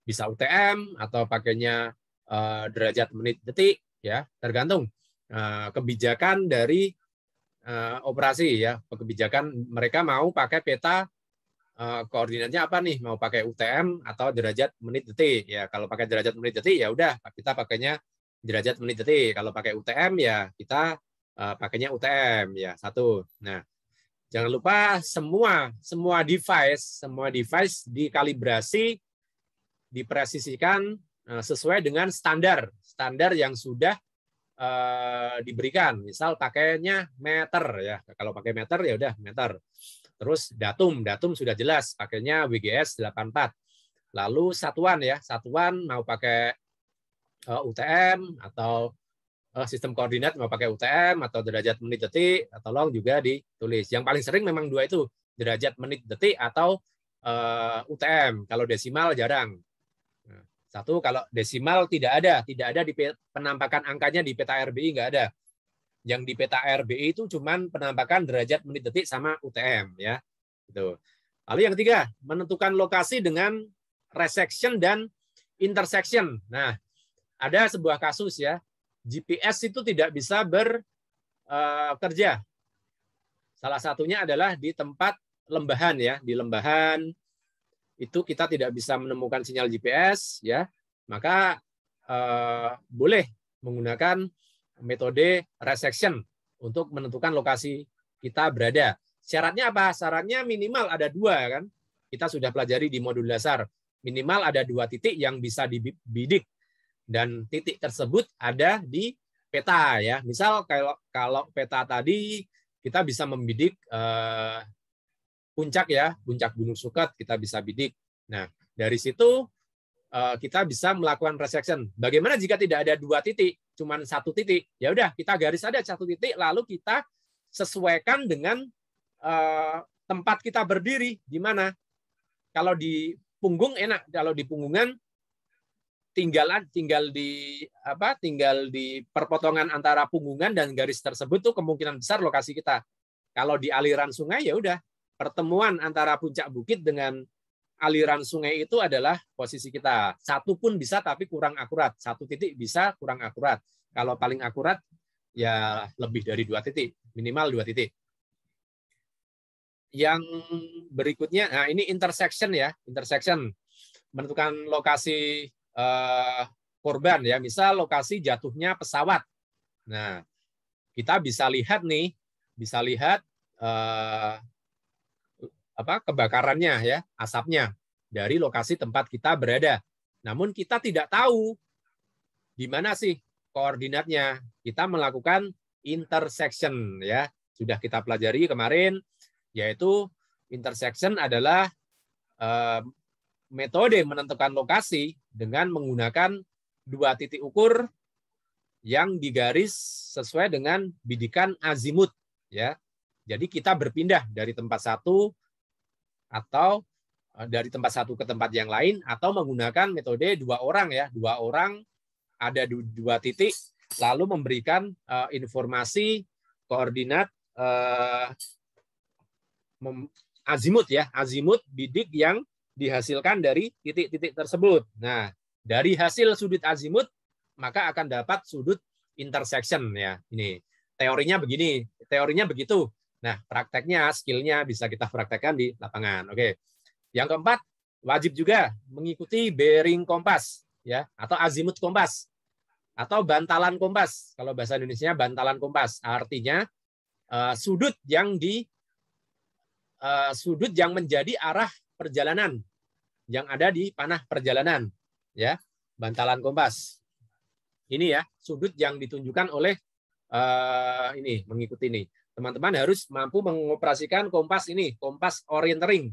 Speaker 1: bisa UTM atau pakainya derajat menit detik ya, tergantung kebijakan dari operasi ya. Kebijakan mereka mau pakai peta koordinatnya apa nih? Mau pakai UTM atau derajat menit detik ya. Kalau pakai derajat menit detik ya udah kita pakainya derajat menit detik. Kalau pakai UTM ya kita pakainya UTM ya, satu. Nah, jangan lupa semua device dikalibrasi, dipresisikan sesuai dengan standar yang sudah diberikan. Misal pakainya meter ya. Kalau pakai meter ya udah meter. Terus datum sudah jelas pakainya WGS 84. Lalu satuan ya, satuan mau pakai UTM atau sistem koordinat mau pakai UTM atau derajat menit detik, tolong juga ditulis. Yang paling sering memang dua itu, derajat menit detik atau UTM. Kalau desimal jarang. Satu, kalau desimal tidak ada di penampakan angkanya di peta RBI nggak ada. Yang di peta RBI itu cuman penampakan derajat menit detik sama UTM ya. Gitu. Lalu yang ketiga, menentukan lokasi dengan resection dan intersection. Nah, ada sebuah kasus ya, GPS itu tidak bisa bekerja. Salah satunya adalah di tempat lembahan ya, di lembahan itu kita tidak bisa menemukan sinyal GPS ya, maka boleh menggunakan metode resection untuk menentukan lokasi kita berada. Syaratnya apa? Syaratnya minimal ada dua kan. Kita sudah pelajari di modul dasar. Minimal ada dua titik yang bisa dibidik dan titik tersebut ada di peta ya. Misal kalau peta tadi kita bisa membidik puncak ya, puncak Gunung Suket kita bisa bidik. Nah, dari situ kita bisa melakukan resection. Bagaimana jika tidak ada dua titik, cuman satu titik? Ya udah, kita garis ada satu titik, lalu kita sesuaikan dengan tempat kita berdiri di mana. Kalau di punggung enak, kalau di punggungan tinggal di perpotongan antara punggungan dan garis tersebut tuh kemungkinan besar lokasi kita. Kalau di aliran sungai ya udah, pertemuan antara puncak bukit dengan aliran sungai itu adalah posisi kita. Satu pun bisa tapi kurang akurat. Satu titik bisa kurang akurat. Kalau paling akurat ya lebih dari dua titik, minimal dua titik. Yang berikutnya, nah ini intersection ya, intersection menentukan lokasi korban ya. Misal lokasi jatuhnya pesawat. Nah, kita bisa lihat nih, bisa lihat kebakarannya ya, asapnya dari lokasi tempat kita berada. Namun kita tidak tahu di mana sih koordinatnya. Kita melakukan intersection ya. Sudah kita pelajari kemarin, yaitu intersection adalah metode menentukan lokasi dengan menggunakan dua titik ukur yang digaris sesuai dengan bidikan azimut ya. Jadi kita berpindah dari tempat satu atau dari tempat satu ke tempat yang lain atau menggunakan metode dua orang ya. Dua orang ada dua titik lalu memberikan informasi koordinat azimut ya, azimut bidik yang dihasilkan dari titik-titik tersebut. Nah, dari hasil sudut azimut maka akan dapat sudut intersection ya. Ini teorinya begini, teorinya begitu. Nah, prakteknya, skillnya bisa kita praktekkan di lapangan. Oke. Yang keempat, wajib juga mengikuti bearing kompas ya atau azimut kompas atau bantalan kompas. Kalau bahasa Indonesia bantalan kompas, artinya sudut yang menjadi arah perjalanan yang ada di panah perjalanan ya, bantalan kompas. Ini ya, sudut yang ditunjukkan oleh ini, mengikuti ini. Teman-teman harus mampu mengoperasikan kompas ini, kompas orientering.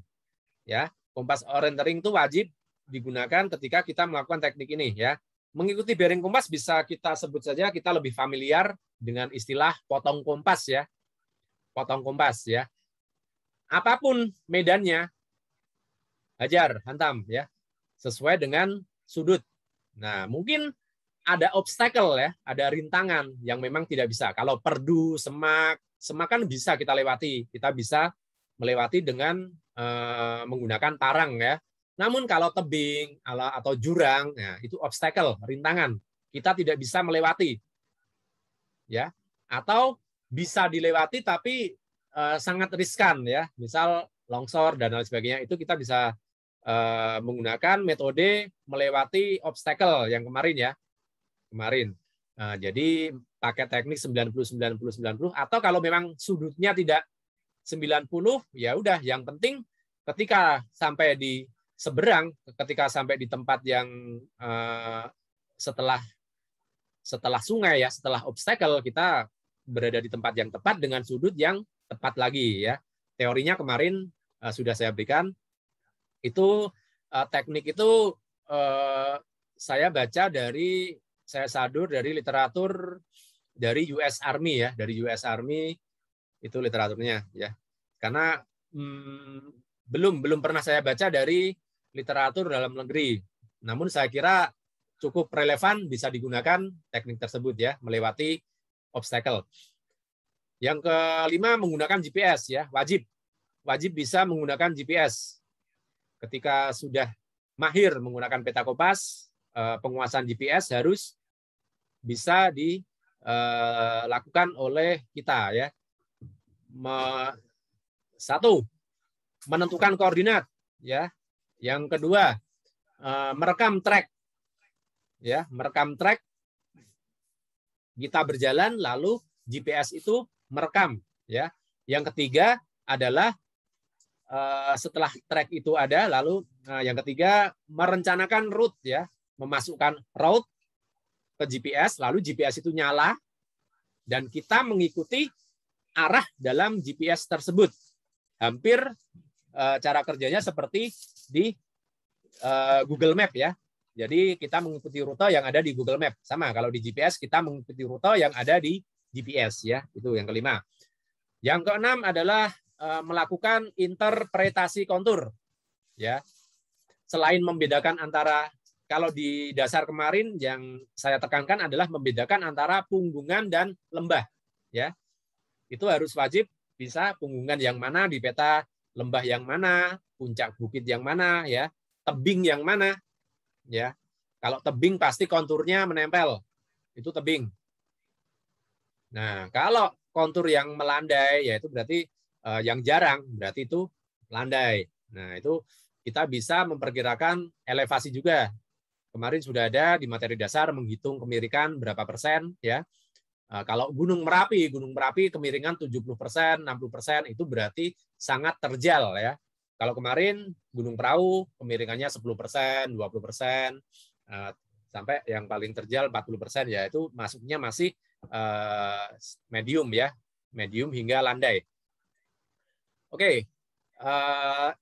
Speaker 1: Ya, kompas orientering itu wajib digunakan ketika kita melakukan teknik ini ya. Mengikuti bearing kompas bisa kita sebut saja kita lebih familiar dengan istilah potong kompas ya. Potong kompas ya. Apapun medannya, hajar, hantam ya. Sesuai dengan sudut. Nah, mungkin ada obstacle ya, ada rintangan yang memang tidak bisa. Kalau perdu, semak kan bisa kita lewati. Kita bisa melewati dengan menggunakan parang ya. Namun kalau tebing atau jurang, ya, itu obstacle, rintangan. Kita tidak bisa melewati. Ya. Atau bisa dilewati tapi sangat riskan ya. Misal longsor dan lain sebagainya, itu kita bisa menggunakan metode melewati obstacle yang kemarin ya. Nah, jadi pakai teknik 90-90-90, atau kalau memang sudutnya tidak 90, ya udah, yang penting ketika sampai di seberang, ketika sampai di tempat yang setelah sungai ya, setelah obstacle, kita berada di tempat yang tepat dengan sudut yang tepat lagi ya. Teorinya kemarin sudah saya berikan. Itu teknik itu saya baca dari, saya sadur dari literatur dari US Army ya, dari US Army itu literaturnya ya. Karena belum pernah saya baca dari literatur dalam negeri. Namun saya kira cukup relevan, bisa digunakan teknik tersebut ya, melewati obstacle. Yang kelima, menggunakan GPS ya, wajib bisa menggunakan GPS. Ketika sudah mahir menggunakan peta kompas, penguasaan GPS harus bisa dilakukan oleh kita ya. Satu, menentukan koordinat ya. Yang kedua, merekam track ya, merekam track. Kita berjalan lalu GPS itu merekam ya. Yang ketiga adalah setelah track itu ada, lalu yang ketiga merencanakan route ya, memasukkan route ke GPS, lalu GPS itu nyala dan kita mengikuti arah dalam GPS tersebut. Hampir cara kerjanya seperti di Google Map ya. Jadi kita mengikuti rute yang ada di Google Map. Sama kalau di GPS kita mengikuti rute yang ada di GPS ya. Itu yang kelima. Yang keenam adalah melakukan interpretasi kontur ya. Selain membedakan antara, kalau di dasar kemarin yang saya tekankan adalah membedakan antara punggungan dan lembah ya. Itu harus wajib bisa punggungan yang mana di peta, lembah yang mana, puncak bukit yang mana ya, tebing yang mana ya. Kalau tebing pasti konturnya menempel. Itu tebing. Nah, kalau kontur yang melandai ya itu berarti yang jarang, berarti itu landai. Nah, itu kita bisa memperkirakan elevasi juga. Kemarin sudah ada di materi dasar menghitung kemiringan berapa persen ya. Kalau Gunung Merapi kemiringan 70%, 60%, itu berarti sangat terjal ya. Kalau kemarin Gunung Prau kemiringannya 10%, 20%, sampai yang paling terjal 40% ya, itu masuknya masih medium ya, medium hingga landai. Oke,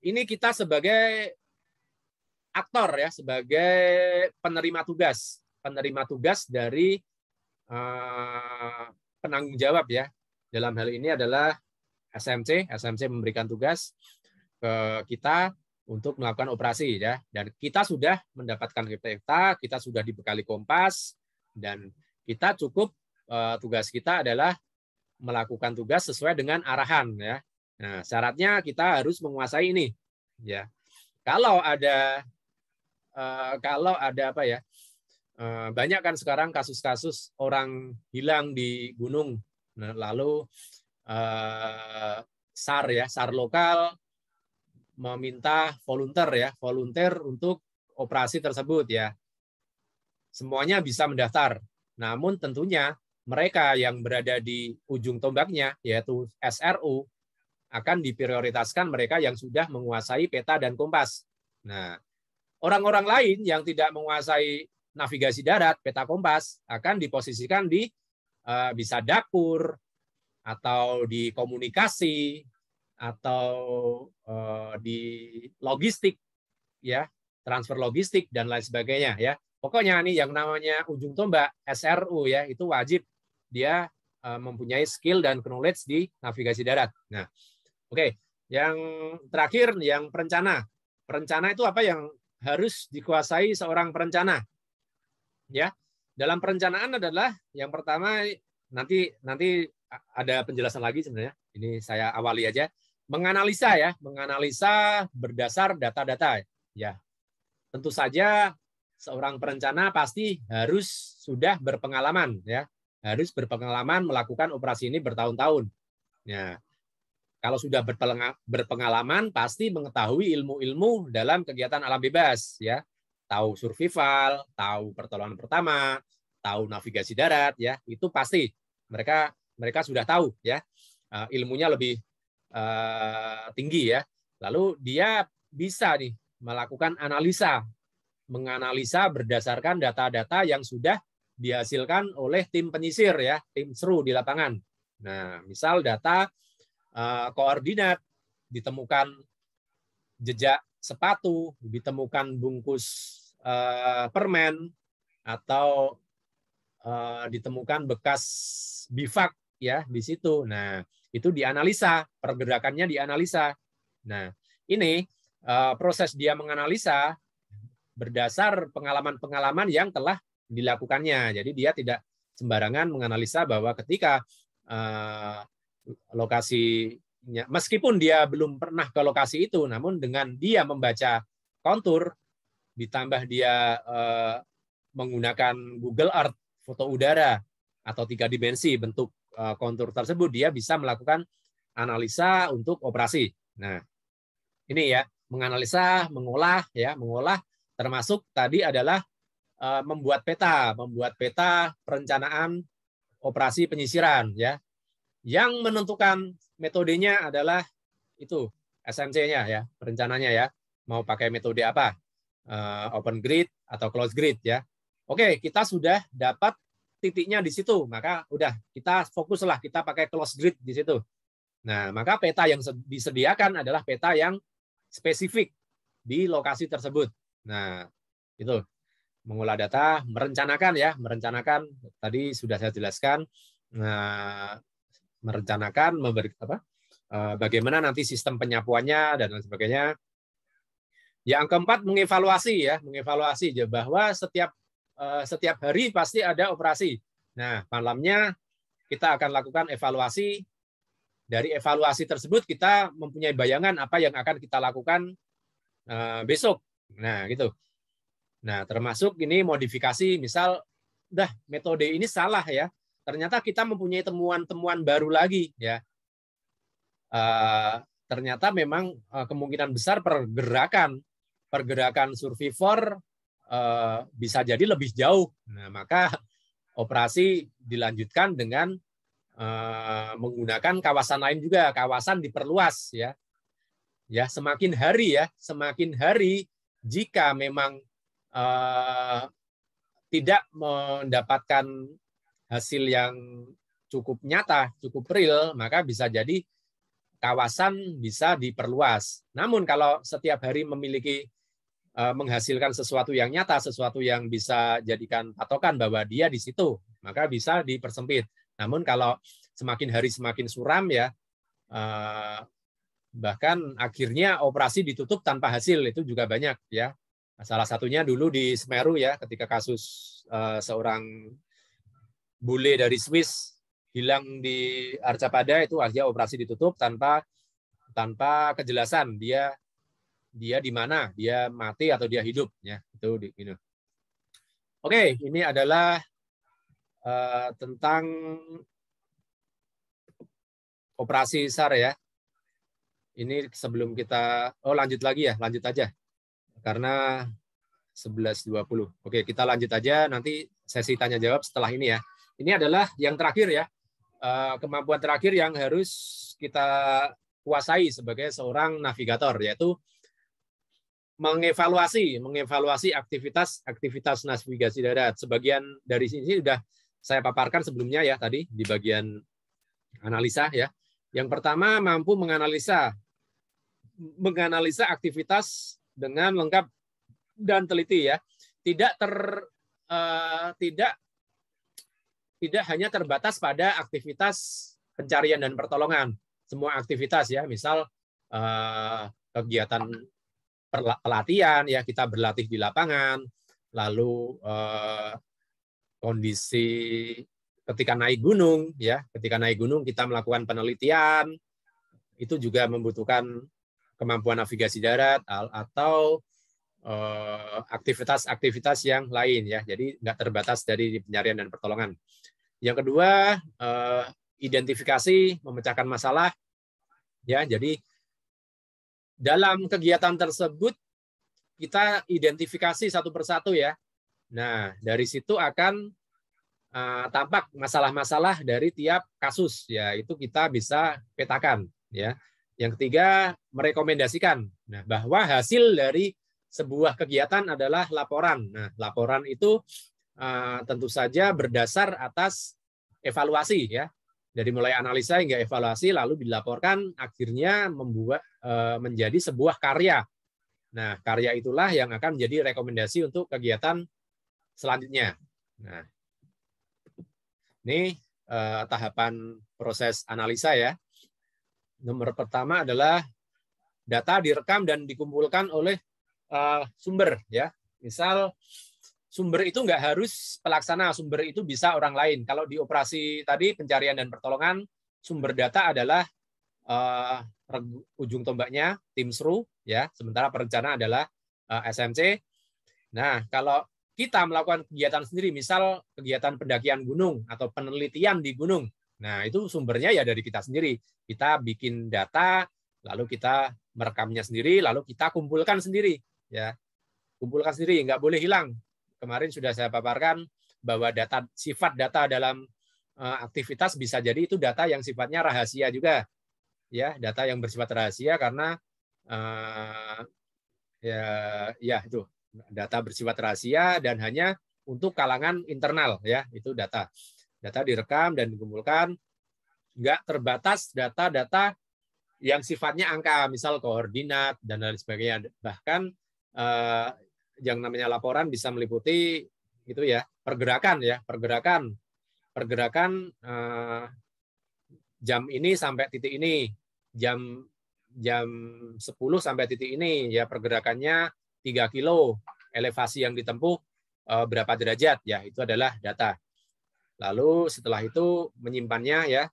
Speaker 1: ini kita sebagai aktor ya, sebagai penerima tugas dari penanggung jawab ya. Dalam hal ini adalah SMC memberikan tugas ke kita untuk melakukan operasi ya. Dan kita sudah mendapatkan peta, kita sudah dibekali kompas, dan kita cukup tugas kita adalah melakukan tugas sesuai dengan arahan ya. Nah, syaratnya kita harus menguasai ini ya. Kalau ada apa ya, banyak kan sekarang kasus-kasus orang hilang di gunung, nah, lalu SAR lokal meminta volunteer untuk operasi tersebut ya. Semuanya bisa mendaftar, namun tentunya mereka yang berada di ujung tombaknya yaitu SRU akan diprioritaskan mereka yang sudah menguasai peta dan kompas. Nah, orang-orang lain yang tidak menguasai navigasi darat, peta kompas, akan diposisikan di bisa dapur, atau di komunikasi, atau di logistik, ya, transfer logistik, dan lain sebagainya. Ya. Pokoknya nih yang namanya ujung tombak, SRU, ya, itu wajib dia mempunyai skill dan knowledge di navigasi darat. Nah, oke. Yang terakhir, yang perencana. Perencana itu apa yang harus dikuasai seorang perencana? Ya, dalam perencanaan adalah yang pertama, nanti ada penjelasan lagi sebenarnya. Ini saya awali aja. Menganalisa ya, menganalisa berdasar data-data. Ya, tentu saja seorang perencana pasti harus sudah berpengalaman ya, harus berpengalaman melakukan operasi ini bertahun-tahun. Ya, kalau sudah berpengalaman pasti mengetahui ilmu-ilmu dalam kegiatan alam bebas ya, tahu survival, tahu pertolongan pertama, tahu navigasi darat ya, itu pasti mereka sudah tahu ya, ilmunya lebih tinggi ya. Lalu dia bisa nih melakukan analisa, menganalisa berdasarkan data-data yang sudah dihasilkan oleh tim penyisir ya, tim seru di lapangan. Nah, misal data koordinat, ditemukan jejak sepatu, ditemukan bungkus permen, atau ditemukan bekas bivak ya di situ. Nah, itu dianalisa, pergerakannya dianalisa. Nah, ini proses dia menganalisa berdasar pengalaman-pengalaman yang telah dilakukannya. Jadi dia tidak sembarangan menganalisa bahwa ketika lokasinya, meskipun dia belum pernah ke lokasi itu, namun dengan dia membaca kontur, ditambah dia menggunakan Google Earth, foto udara, atau 3 dimensi bentuk kontur tersebut, dia bisa melakukan analisa untuk operasi. Nah, ini ya, menganalisa, mengolah ya, mengolah termasuk tadi adalah membuat peta perencanaan operasi penyisiran ya. Yang menentukan metodenya adalah itu SMC-nya ya, perencananya ya. Mau pakai metode apa? Open grid atau closed grid ya. Oke, kita sudah dapat titiknya di situ, maka udah kita fokuslah, kita pakai closed grid di situ. Nah, maka peta yang disediakan adalah peta yang spesifik di lokasi tersebut. Nah, itu mengolah data, merencanakan ya, merencanakan tadi sudah saya jelaskan. Nah, merencanakan bagaimana nanti sistem penyapuannya dan lain sebagainya. Yang keempat, mengevaluasi ya, mengevaluasi bahwa setiap hari pasti ada operasi. Nah, malamnya kita akan lakukan evaluasi. Dari evaluasi tersebut kita mempunyai bayangan apa yang akan kita lakukan besok. Nah, gitu. Nah, termasuk ini modifikasi, misal, metode ini salah ya. Ternyata kita mempunyai temuan-temuan baru lagi ya. Ternyata memang kemungkinan besar pergerakan survivor bisa jadi lebih jauh. Nah, maka operasi dilanjutkan dengan menggunakan kawasan lain juga, kawasan diperluas ya. Ya, semakin hari jika memang tidak mendapatkan hasil yang cukup nyata, cukup real, maka bisa jadi kawasan bisa diperluas. Namun kalau setiap hari memiliki menghasilkan sesuatu yang nyata, sesuatu yang bisa jadikan patokan bahwa dia di situ, maka bisa dipersempit. Namun kalau semakin hari semakin suram ya, bahkan akhirnya operasi ditutup tanpa hasil, itu juga banyak ya. Salah satunya dulu di Semeru ya, ketika kasus seorang bule dari Swiss hilang di Arcapada, itu akhirnya operasi ditutup tanpa kejelasan dia di mana, dia mati atau dia hidup ya, itu gitu. Oke, ini adalah tentang operasi SAR ya. Ini sebelum kita lanjut lagi ya, lanjut aja karena 11.20. Oke, kita lanjut aja, nanti sesi tanya jawab setelah ini ya. Ini adalah yang terakhir ya, kemampuan terakhir yang harus kita kuasai sebagai seorang navigator, yaitu mengevaluasi aktivitas navigasi darat. Sebagian dari sini sudah saya paparkan sebelumnya ya, tadi di bagian analisa ya. Yang pertama, mampu menganalisa aktivitas dengan lengkap dan teliti ya. Tidak hanya terbatas pada aktivitas pencarian dan pertolongan. Semua aktivitas ya, misal kegiatan pelatihan ya, kita berlatih di lapangan, lalu kondisi ketika naik gunung, ya, ketika naik gunung kita melakukan penelitian, itu juga membutuhkan kemampuan navigasi darat atau aktivitas-aktivitas yang lain, ya. Jadi nggak terbatas dari pencarian dan pertolongan. Yang kedua, identifikasi, memecahkan masalah, ya. Jadi dalam kegiatan tersebut kita identifikasi satu persatu, ya. Nah, dari situ akan tampak masalah-masalah dari tiap kasus, ya, itu kita bisa petakan, ya. Yang ketiga, merekomendasikan. Nah, bahwa hasil dari sebuah kegiatan adalah laporan. Nah, laporan itu tentu saja berdasar atas evaluasi, ya. Dari mulai analisa hingga evaluasi lalu dilaporkan, akhirnya membuat menjadi sebuah karya. Nah, karya itulah yang akan menjadi rekomendasi untuk kegiatan selanjutnya. Nah, ini tahapan proses analisa, ya. Nomor pertama adalah data direkam dan dikumpulkan oleh sumber, ya. Misal sumber itu nggak harus pelaksana, sumber itu bisa orang lain. Kalau di operasi tadi pencarian dan pertolongan, sumber data adalah ujung tombaknya tim SRU, ya. Sementara perencana adalah SMC. Nah, kalau kita melakukan kegiatan sendiri, misal kegiatan pendakian gunung atau penelitian di gunung, nah itu sumbernya ya dari kita sendiri. Kita bikin data, lalu kita merekamnya sendiri, lalu kita kumpulkan sendiri, ya. Kumpulkan sendiri, nggak boleh hilang. Kemarin sudah saya paparkan bahwa sifat data dalam aktivitas bisa jadi itu data yang sifatnya rahasia juga, ya. Data yang bersifat rahasia karena ya itu data bersifat rahasia dan hanya untuk kalangan internal, ya. Itu data direkam dan dikumpulkan, nggak terbatas data-data yang sifatnya angka, misal koordinat dan lain sebagainya. Bahkan yang namanya laporan bisa meliputi itu, ya, pergerakan, ya, pergerakan jam ini sampai titik ini, jam 10 sampai titik ini, ya, pergerakannya 3 kilo, elevasi yang ditempuh berapa derajat, ya, itu adalah data. Lalu setelah itu menyimpannya, ya,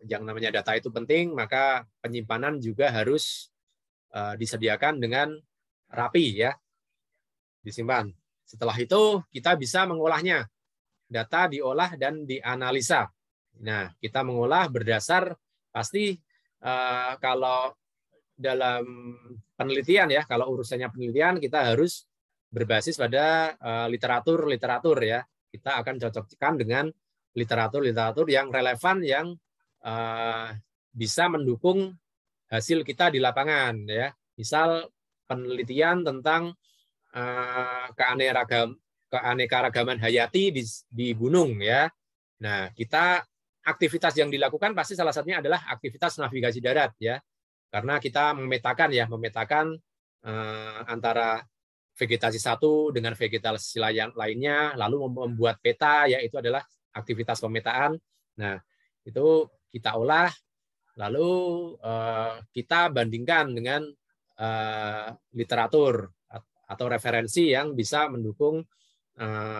Speaker 1: yang namanya data itu penting, maka penyimpanan juga harus disediakan dengan rapi, ya, disimpan. Setelah itu kita bisa mengolahnya. Data diolah dan dianalisa. Nah, kita mengolah berdasar pasti kalau dalam penelitian, ya, kalau urusannya penelitian kita harus berbasis pada literatur, ya. Kita akan cocokkan dengan literatur yang relevan, yang bisa mendukung hasil kita di lapangan, ya. Misal penelitian tentang keanekaragaman hayati di gunung, ya. Nah, aktivitas yang dilakukan pasti salah satunya adalah aktivitas navigasi darat, ya. Karena kita memetakan antara vegetasi satu dengan vegetasi lainnya, lalu membuat peta, ya, itu adalah aktivitas pemetaan. Nah, itu kita olah, lalu kita bandingkan dengan literatur atau referensi yang bisa mendukung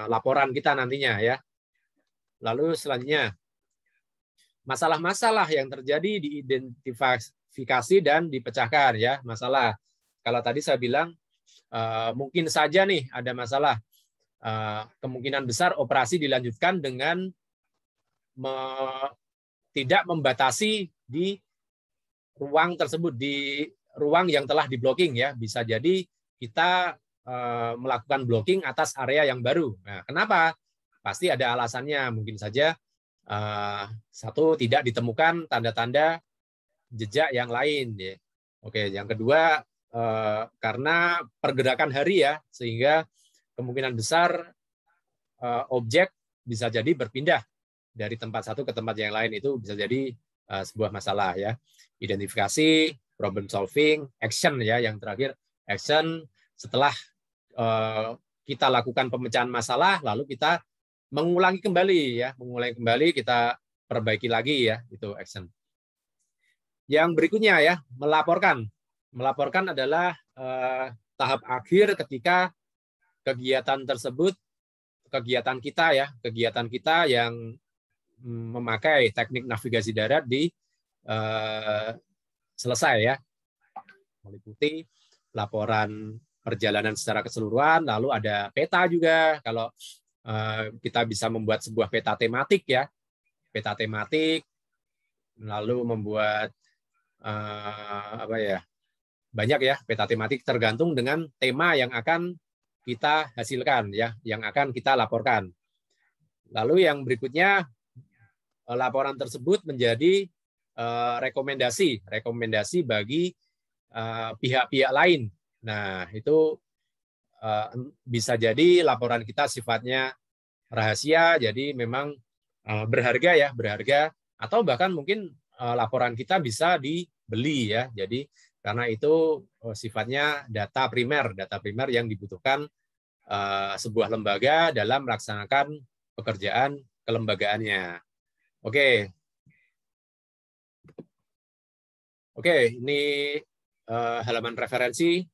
Speaker 1: laporan kita nantinya, ya. Lalu selanjutnya, masalah-masalah yang terjadi diidentifikasi dan dipecahkan, ya. Masalah, kalau tadi saya bilang mungkin saja nih ada masalah, kemungkinan besar operasi dilanjutkan dengan tidak membatasi di ruang tersebut, di ruang yang telah di-blocking, ya. Bisa jadi kita melakukan blocking atas area yang baru. Nah, kenapa? Pasti ada alasannya. Mungkin saja satu, tidak ditemukan tanda-tanda jejak yang lain, ya. Oke, yang kedua karena pergerakan hari, ya, sehingga kemungkinan besar objek bisa jadi berpindah dari tempat satu ke tempat yang lain. Itu bisa jadi sebuah masalah, ya. Identifikasi, problem solving, action, ya, yang terakhir action. Setelah kita lakukan pemecahan masalah, lalu kita mengulangi kembali, ya, kita perbaiki lagi, ya, itu action. Yang berikutnya, ya, melaporkan. Melaporkan adalah tahap akhir ketika kegiatan tersebut kegiatan kita ya, kegiatan kita yang memakai teknik navigasi darat selesai ya, meliputi laporan perjalanan secara keseluruhan, lalu ada peta juga. Kalau kita bisa membuat sebuah peta tematik ya, peta tematik, lalu membuat apa ya, banyak ya peta tematik tergantung dengan tema yang akan kita hasilkan ya, yang akan kita laporkan. Lalu yang berikutnya, laporan tersebut menjadi rekomendasi bagi pihak-pihak lain. Nah, itu bisa jadi laporan kita sifatnya rahasia, jadi memang berharga ya, berharga, atau bahkan mungkin laporan kita bisa dibeli ya. Jadi karena itu sifatnya data primer yang dibutuhkan sebuah lembaga dalam melaksanakan pekerjaan kelembagaannya. Oke, ini halaman referensi.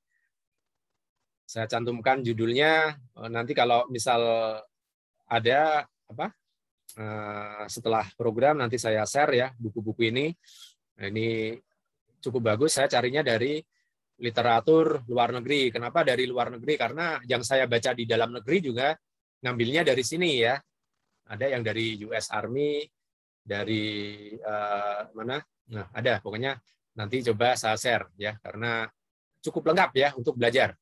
Speaker 1: Saya cantumkan judulnya. Nanti kalau misal ada apa setelah program nanti saya share ya buku-buku ini. Nah, ini cukup bagus. Saya carinya dari literatur luar negeri. Kenapa dari luar negeri? Karena yang saya baca di dalam negeri juga ngambilnya dari sini ya. Ada yang dari US Army, dari mana? Nah, ada. Pokoknya nanti coba saya share ya, karena cukup lengkap ya untuk belajar.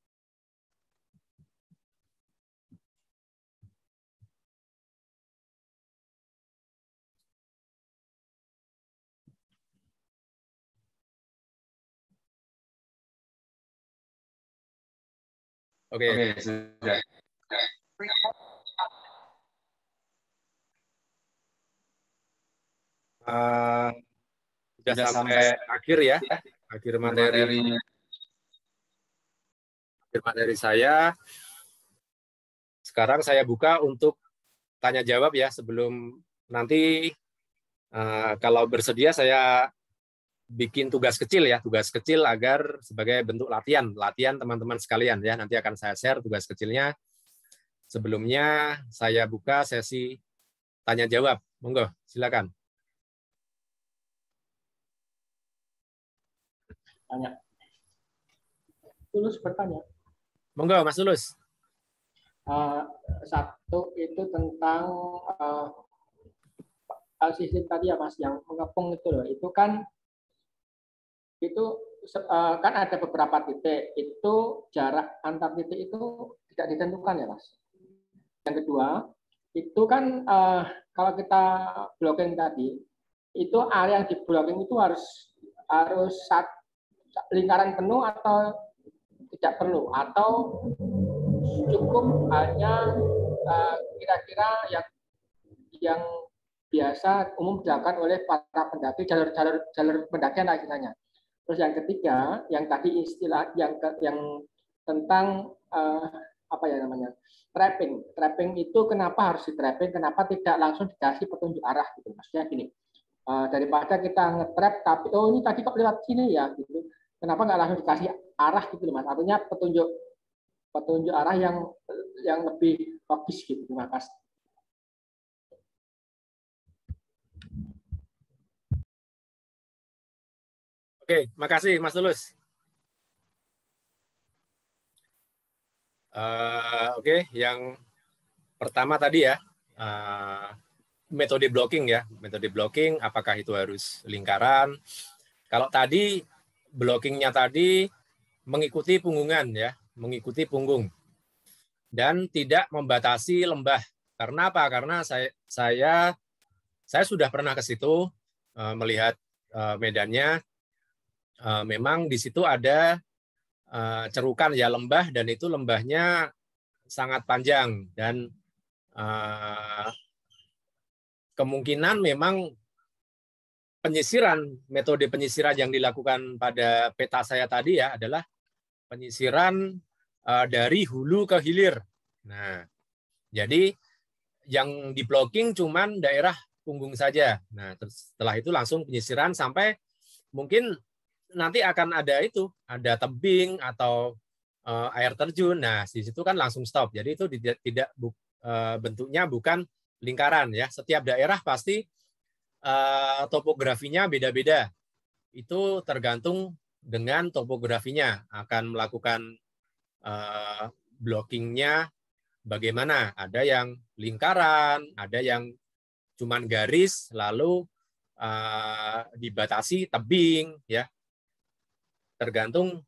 Speaker 1: Oke, sudah. Sudah sampai akhir ya, akhir materi saya. Sekarang saya buka untuk tanya jawab ya, sebelum nanti kalau bersedia saya bikin tugas kecil agar sebagai bentuk latihan teman-teman sekalian ya. Nanti akan saya share tugas kecilnya. Sebelumnya saya buka sesi tanya jawab. Monggo, silakan.
Speaker 2: Tanya. Tulus bertanya.
Speaker 1: Monggo, Mas Tulus.
Speaker 2: Satu itu tentang sistem tadi ya Mas, yang mengepung itu loh. Itu kan ada beberapa titik, itu jarak antar titik itu tidak ditentukan ya Mas. Yang kedua, itu kan kalau kita blocking tadi, itu area yang di blocking itu harus lingkaran penuh atau tidak perlu, atau cukup hanya kira-kira yang biasa umum dilakukan oleh para pendaki, jalur pendakian istilahnya. Terus yang ketiga, yang tadi istilah yang tentang apa ya namanya, trapping itu kenapa harus di trapping, kenapa tidak langsung dikasih petunjuk arah gitu, maksudnya gini, daripada kita nge-trap tapi ini tadi kok lewat sini ya gitu, kenapa nggak langsung dikasih arah gitu Mas, artinya petunjuk arah yang lebih logis gitu. Terima kasih.
Speaker 1: Oke, makasih Mas Tulus. Oke, yang pertama tadi ya, metode blocking ya. Metode blocking, apakah itu harus lingkaran? Kalau tadi, blockingnya tadi mengikuti punggungan ya, mengikuti punggung. Dan tidak membatasi lembah. Karena apa? Karena saya sudah pernah ke situ, melihat medannya. Memang di situ ada cerukan ya, lembah, dan itu lembahnya sangat panjang, dan kemungkinan memang metode penyisiran yang dilakukan pada peta saya tadi ya adalah penyisiran dari hulu ke hilir. Nah, jadi yang di blocking cuman daerah punggung saja. Nah, setelah itu langsung penyisiran sampai mungkin nanti akan ada tebing atau air terjun. Nah, di situ kan langsung stop. Jadi itu bentuknya bukan lingkaran ya. Setiap daerah pasti topografinya beda-beda. Itu tergantung dengan topografinya akan melakukan blockingnya bagaimana. Ada yang lingkaran, ada yang cuman garis, lalu dibatasi tebing ya. Tergantung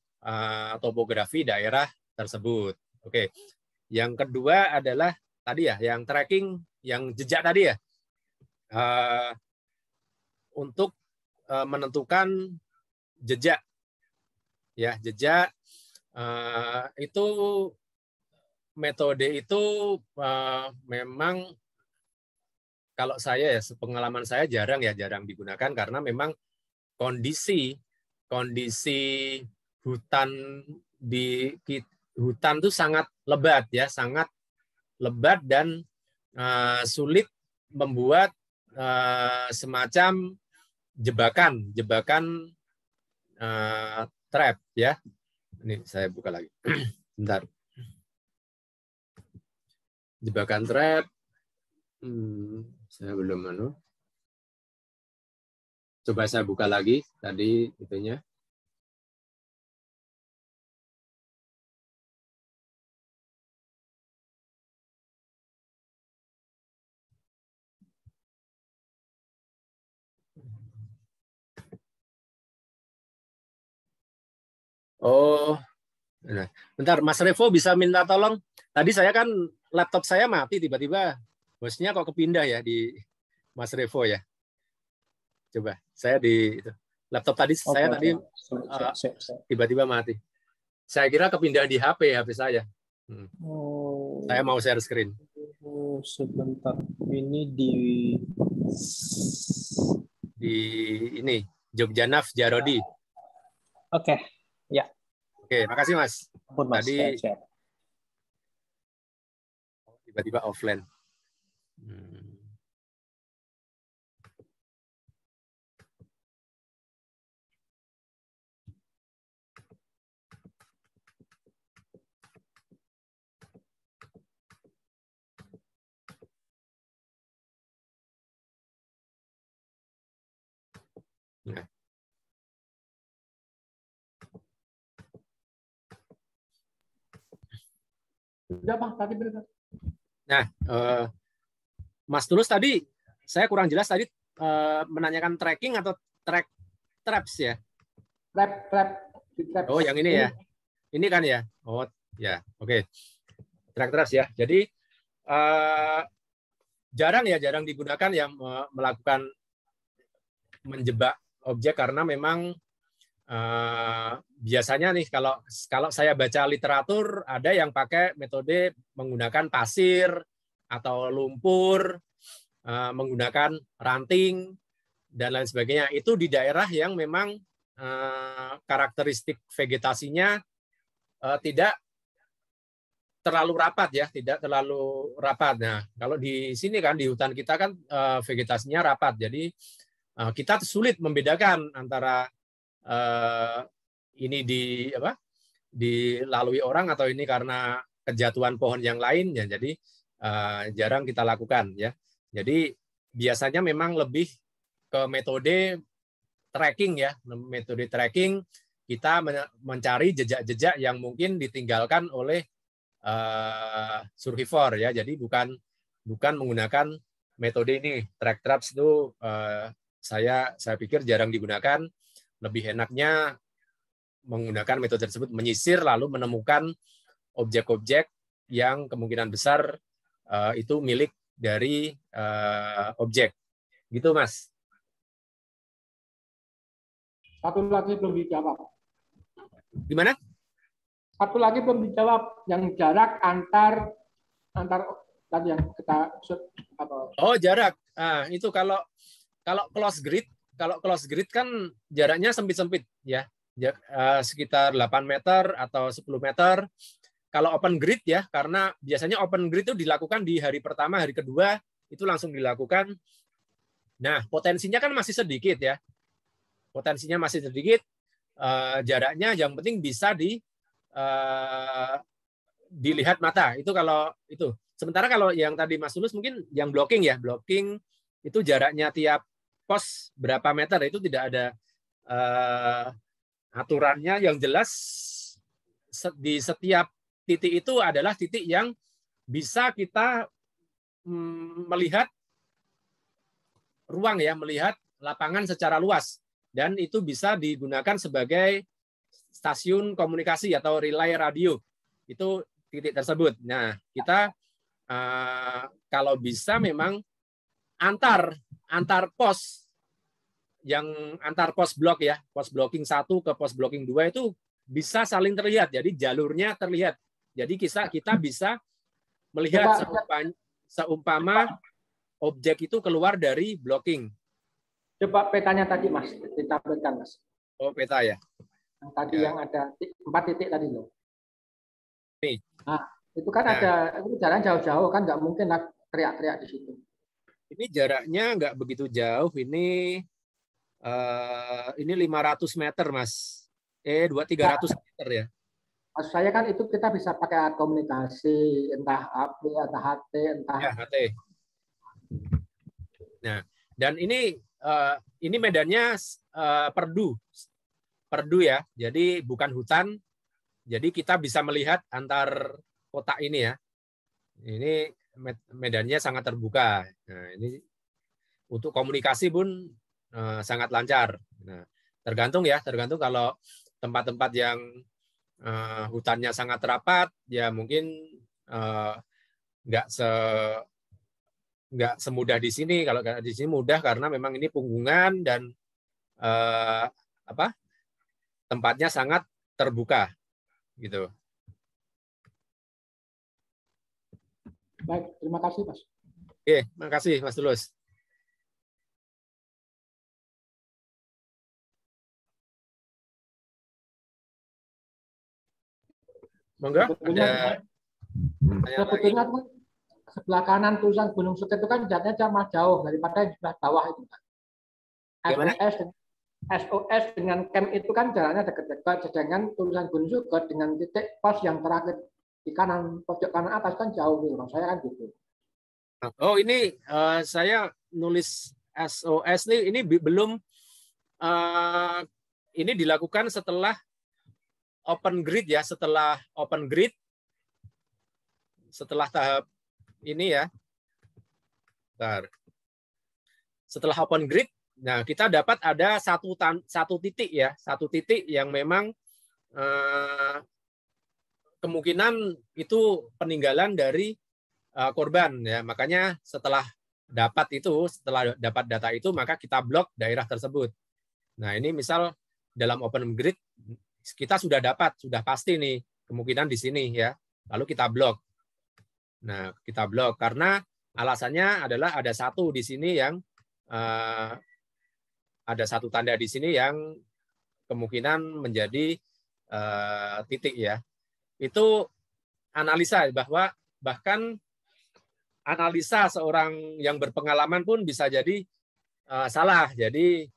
Speaker 1: topografi daerah tersebut. Oke. Yang kedua adalah tadi ya, yang tracking, yang jejak tadi ya. Untuk menentukan jejak ya, jejak itu metode itu memang kalau saya ya, pengalaman saya jarang digunakan karena memang kondisi hutan hutan itu sangat lebat ya, sangat lebat dan sulit membuat semacam jebakan trap ya. Ini saya buka lagi. Bentar. Jebakan trap. Saya belum Coba saya buka lagi tadi itunya. Oh, nah, bentar, Mas Revo bisa minta tolong. Tadi saya kan laptop saya mati tiba-tiba. Hostnya kok kepindah ya di Mas Revo ya. Coba saya di laptop tadi saya tadi tiba-tiba mati. Saya kira kepindah di HP saya. Saya mau share screen.
Speaker 3: Sebentar, ini di
Speaker 1: ini Jogjanaf Jarodi.
Speaker 3: Oke. Ya.
Speaker 1: Oke, makasih Mas.
Speaker 3: Mas.
Speaker 1: Tadi tiba-tiba offline. Nah. Nah, Mas Tulus tadi saya kurang jelas tadi menanyakan tracking atau traps ya?
Speaker 2: Trap.
Speaker 1: Oh, yang ini ya. Ini kan ya. Oh, ya. Oke. Traps ya. Jadi jarang digunakan yang melakukan menjebak objek karena memang biasanya nih kalau saya baca literatur ada yang pakai metode menggunakan pasir atau lumpur, menggunakan ranting dan lain sebagainya. Itu di daerah yang memang karakteristik vegetasinya tidak terlalu rapat ya, tidak terlalu rapat. Nah, kalau di sini kan di hutan kita kan vegetasinya rapat, jadi kita sulit membedakan antara ini dilalui orang atau ini karena kejatuhan pohon yang lain ya. Jadi jarang kita lakukan ya. Jadi biasanya memang lebih ke metode tracking ya. Metode tracking kita mencari jejak-jejak yang mungkin ditinggalkan oleh survivor ya. Jadi bukan menggunakan metode ini. Track traps itu saya pikir jarang digunakan. Lebih enaknya menggunakan metode tersebut, menyisir lalu menemukan objek-objek yang kemungkinan besar itu milik dari objek. Gitu, Mas.
Speaker 2: Satu lagi belum dijawab.
Speaker 1: Gimana?
Speaker 2: Satu lagi belum dijawab, yang jarak antar tadi yang kita apa?
Speaker 1: Oh, jarak. Itu kalau close grid, kan jaraknya sempit-sempit ya. Sekitar 8 meter atau 10 meter. Kalau open grid ya, karena biasanya open grid itu dilakukan di hari pertama, hari kedua itu langsung dilakukan. Nah, potensinya kan masih sedikit ya. Potensinya masih sedikit. Jaraknya yang penting bisa dilihat mata. Itu kalau itu. Sementara kalau yang tadi Mas Tulus mungkin yang blocking ya, blocking itu jaraknya tiap pos berapa meter, itu tidak ada aturannya. Yang jelas di setiap titik itu adalah titik yang bisa kita melihat ruang ya, melihat lapangan secara luas, dan itu bisa digunakan sebagai stasiun komunikasi atau relay radio. Itu titik tersebut. Nah, kita kalau bisa memang antar pos, yang antar pos blok ya, pos blocking 1 ke pos blocking 2 itu bisa saling terlihat. Jadi jalurnya terlihat. Jadi kita bisa melihat seumpama objek itu keluar dari blocking.
Speaker 2: Coba petanya tadi Mas, ditampilkan Mas.
Speaker 1: Oh, peta ya.
Speaker 2: Yang tadi ya. Yang ada 4 titik tadi loh.
Speaker 1: Nih.
Speaker 2: Nah, itu kan ada jalan jauh-jauh kan, nggak mungkin teriak-teriak di situ.
Speaker 1: Ini jaraknya nggak begitu jauh. Ini 500 meter Mas. 300 meter ya.
Speaker 2: Maksud saya kan itu kita bisa pakai alat komunikasi, entah HP, entah HT, entah
Speaker 1: ya, HT. Nah, dan ini medannya perdu ya. Jadi bukan hutan. Jadi kita bisa melihat antar kotak ini ya. Ini medannya sangat terbuka. Nah, ini untuk komunikasi pun sangat lancar. Nah, tergantung kalau tempat-tempat yang hutannya sangat rapat, ya mungkin nggak semudah di sini. Kalau di sini mudah karena memang ini punggungan dan tempatnya sangat terbuka, gitu.
Speaker 2: Baik, terima kasih Mas.
Speaker 1: Oke, terima kasih Mas Tulus. Monggo,
Speaker 2: sebetulnya sebelah kanan tulisan Gunung Suket itu kan jaraknya jauh daripada yang sebelah bawah itu. SOS dengan camp itu kan jaraknya dekat-dekat, sedangkan tulisan Gunung Suket dengan titik pos yang terakhir di kanan pojok kanan atas kan jauh gitu. Saya kan gitu.
Speaker 1: Oh, ini saya nulis SOS ini belum ini dilakukan setelah open grid ya, setelah tahap ini ya. Bentar. Setelah open grid, nah kita dapat ada satu titik ya, satu titik yang memang kemungkinan itu peninggalan dari korban ya. Makanya setelah dapat data itu, maka kita blok daerah tersebut. Nah, ini misal dalam open grid kita sudah pasti nih kemungkinan di sini ya. Lalu kita blok. Nah, kita blok karena alasannya adalah ada satu di sini yang ada satu tanda di sini yang kemungkinan menjadi titik ya. Itu analisa bahwa bahkan analisa seorang yang berpengalaman pun bisa jadi salah. Jadi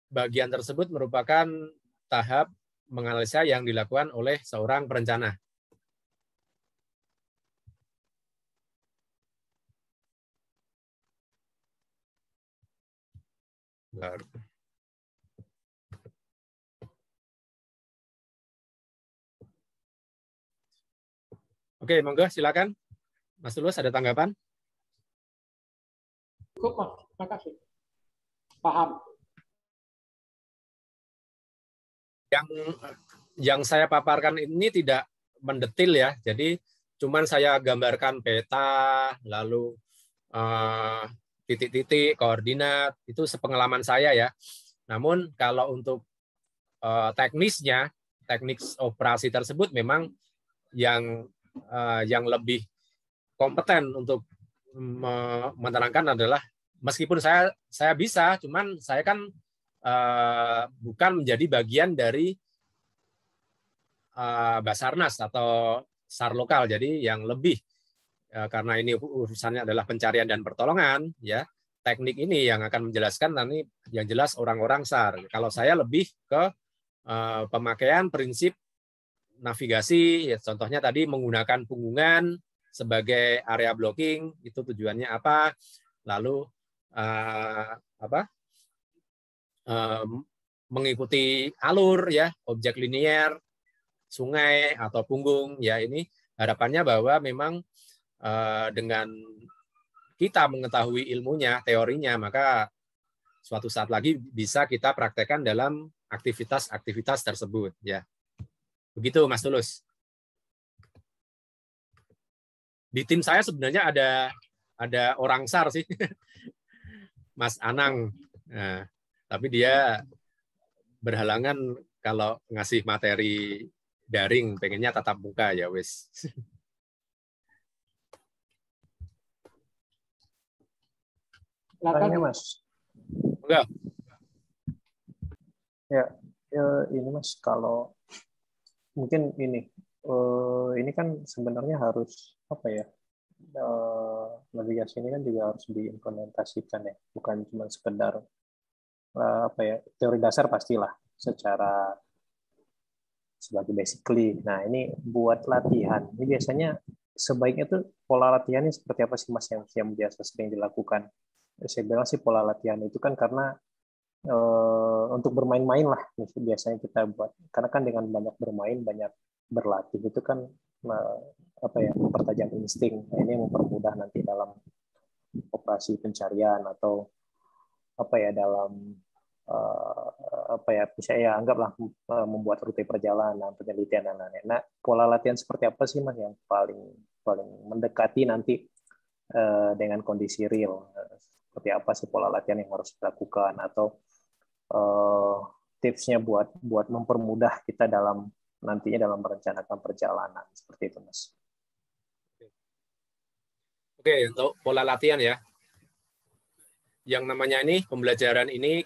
Speaker 1: bagian tersebut merupakan tahap menganalisa yang dilakukan oleh seorang perencana. Oke, monggo silakan. Mas Tulus, ada tanggapan?
Speaker 2: Cukup, Mas. Terima kasih. Paham.
Speaker 1: Yang saya paparkan ini tidak mendetil ya. Jadi cuman saya gambarkan peta, lalu titik-titik, koordinat, itu sepengalaman saya ya. Namun kalau untuk teknisnya, teknik operasi tersebut memang yang lebih kompeten untuk menerangkan adalah, meskipun saya bisa, cuman saya kan bukan menjadi bagian dari Basarnas atau SAR lokal. Jadi yang lebih, karena ini urusannya adalah pencarian dan pertolongan, ya teknik ini yang akan menjelaskan nanti yang jelas orang-orang SAR. Kalau saya lebih ke pemakaian prinsip navigasi, ya, contohnya tadi menggunakan punggungan, sebagai area blocking, itu tujuannya apa, lalu mengikuti alur ya, objek linier, sungai atau punggung ya. Ini harapannya bahwa memang dengan kita mengetahui ilmunya, teorinya, maka suatu saat lagi bisa kita praktekkan dalam aktivitas-aktivitas tersebut ya. Begitu Mas Tulus. Di tim saya sebenarnya ada orang SAR sih, Mas Anang. Nah, tapi dia berhalangan kalau ngasih materi daring, pengennya tatap muka ya wis.
Speaker 3: Tanya Mas.
Speaker 1: Enggak.
Speaker 3: Ya, ini Mas, kalau mungkin ini kan sebenarnya harus apa ya, navigasi ini kan juga harus diimplementasikan ya, bukan cuma sekedar apa ya, teori dasar pastilah secara sebagai basically. Nah, ini buat latihan. Ini biasanya sebaiknya tuh pola latihannya seperti apa sih Mas yang biasa sering dilakukan? Saya bilang sih pola latihan itu kan karena untuk bermain-main lah biasanya kita buat. Karena kan dengan banyak bermain, banyak berlatih itu kan apa ya, mempertajam insting. Nah, ini mempermudah nanti dalam operasi pencarian atau apa ya, dalam apa ya, misalnya anggaplah membuat rute perjalanan, penelitian dan lain-lain. Nah, pola latihan seperti apa sih Mas yang paling mendekati nanti dengan kondisi real? Seperti apa sih pola latihan yang harus dilakukan, atau tipsnya buat mempermudah kita dalam nantinya dalam merencanakan perjalanan seperti itu Mas.
Speaker 1: Oke, untuk pola latihan ya. Yang namanya ini pembelajaran ini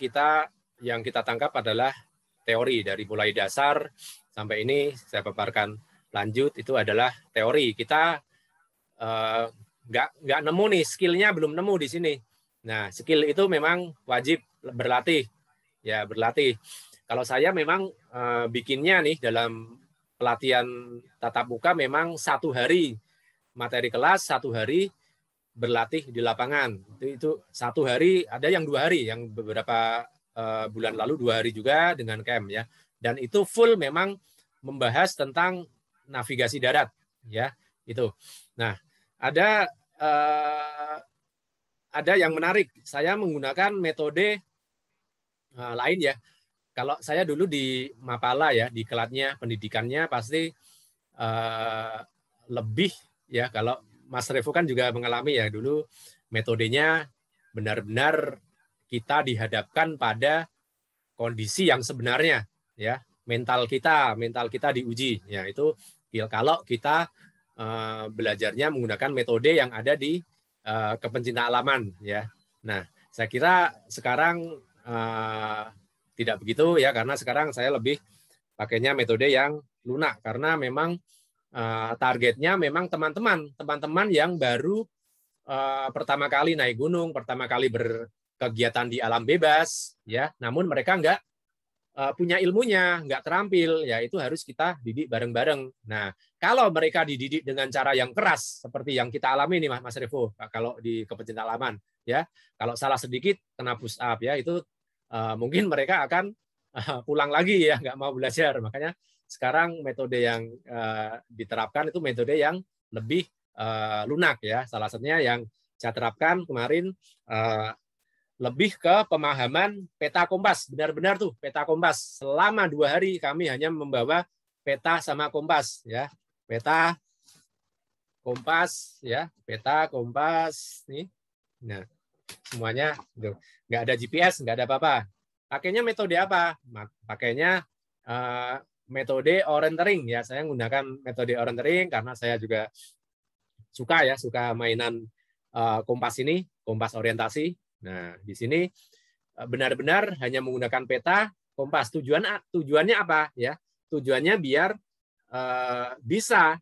Speaker 1: yang kita tangkap adalah teori dari mulai dasar sampai ini saya paparkan lanjut itu adalah teori. Kita nggak nemu nih, skillnya belum nemu di sini. Nah, skill itu memang wajib berlatih. Ya, berlatih. Kalau saya memang bikinnya nih dalam pelatihan tatap muka memang 1 hari materi kelas, 1 hari berlatih di lapangan. Itu 1 hari, ada yang 2 hari, yang beberapa bulan lalu 2 hari juga dengan camp ya. Dan itu full memang membahas tentang navigasi darat ya, itu. Nah, ada yang menarik. Saya menggunakan metode lain ya. Kalau saya dulu di Mapala ya, di kelatnya pendidikannya pasti lebih ya. Kalau Mas Revo kan juga mengalami ya dulu, metodenya benar-benar kita dihadapkan pada kondisi yang sebenarnya ya, mental kita diuji ya. Itu kalau kita belajarnya menggunakan metode yang ada di kepencintaan alaman ya. Nah, saya kira sekarang tidak begitu ya, karena sekarang saya lebih pakainya metode yang lunak, karena memang targetnya memang teman-teman yang baru pertama kali naik gunung, pertama kali berkegiatan di alam bebas ya, namun mereka nggak punya ilmunya, nggak terampil ya, itu harus kita didik bareng-bareng. Nah, kalau mereka dididik dengan cara yang keras seperti yang kita alami nih Mas Revo, kalau di kepencintaan alaman ya, kalau salah sedikit kena push up ya, itu mungkin mereka akan pulang lagi ya, nggak mau belajar. Makanya sekarang metode yang diterapkan itu metode yang lebih lunak ya. Salah satunya yang saya terapkan kemarin lebih ke pemahaman peta kompas. Benar-benar tuh peta kompas. Selama 2 hari kami hanya membawa peta sama kompas ya. Peta kompas ya, peta kompas nih. Nah, semuanya nggak ada GPS, nggak ada apa-apa. Pakainya metode apa? Pakainya metode orientering ya. Saya menggunakan metode orientering karena saya juga suka mainan kompas ini, kompas orientasi. Nah, di sini benar-benar hanya menggunakan peta kompas. Tujuannya apa ya? Tujuannya biar bisa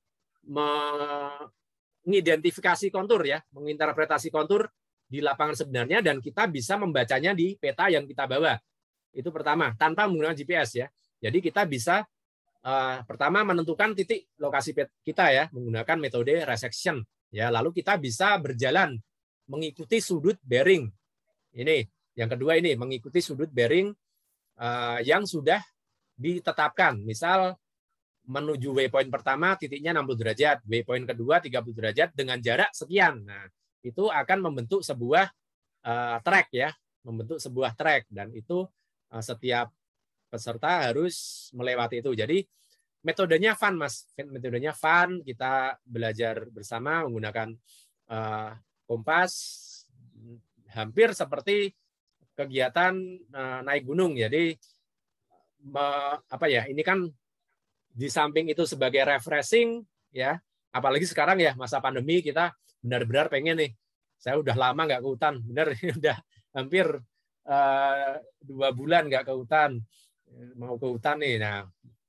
Speaker 1: mengidentifikasi kontur ya, menginterpretasi kontur di lapangan sebenarnya, dan kita bisa membacanya di peta yang kita bawa. Itu pertama, tanpa menggunakan GPS ya. Jadi kita bisa pertama menentukan titik lokasi kita ya, menggunakan metode resection Ya, lalu kita bisa berjalan mengikuti sudut bearing. Ini yang kedua, ini mengikuti sudut bearing yang sudah ditetapkan. Misal menuju waypoint pertama titiknya 60 derajat, waypoint kedua 30 derajat dengan jarak sekian. Nah, itu akan membentuk sebuah track ya, membentuk sebuah track, dan itu setiap peserta harus melewati itu. Jadi metodenya fun, Mas. Metodenya fun, kita belajar bersama menggunakan kompas, hampir seperti kegiatan naik gunung. Jadi apa ya, ini kan di samping itu sebagai refreshing ya, apalagi sekarang ya masa pandemi, kita benar-benar pengen nih, saya udah lama nggak ke hutan, benar udah hampir 2 bulan nggak ke hutan, mau ke hutan nih. Nah,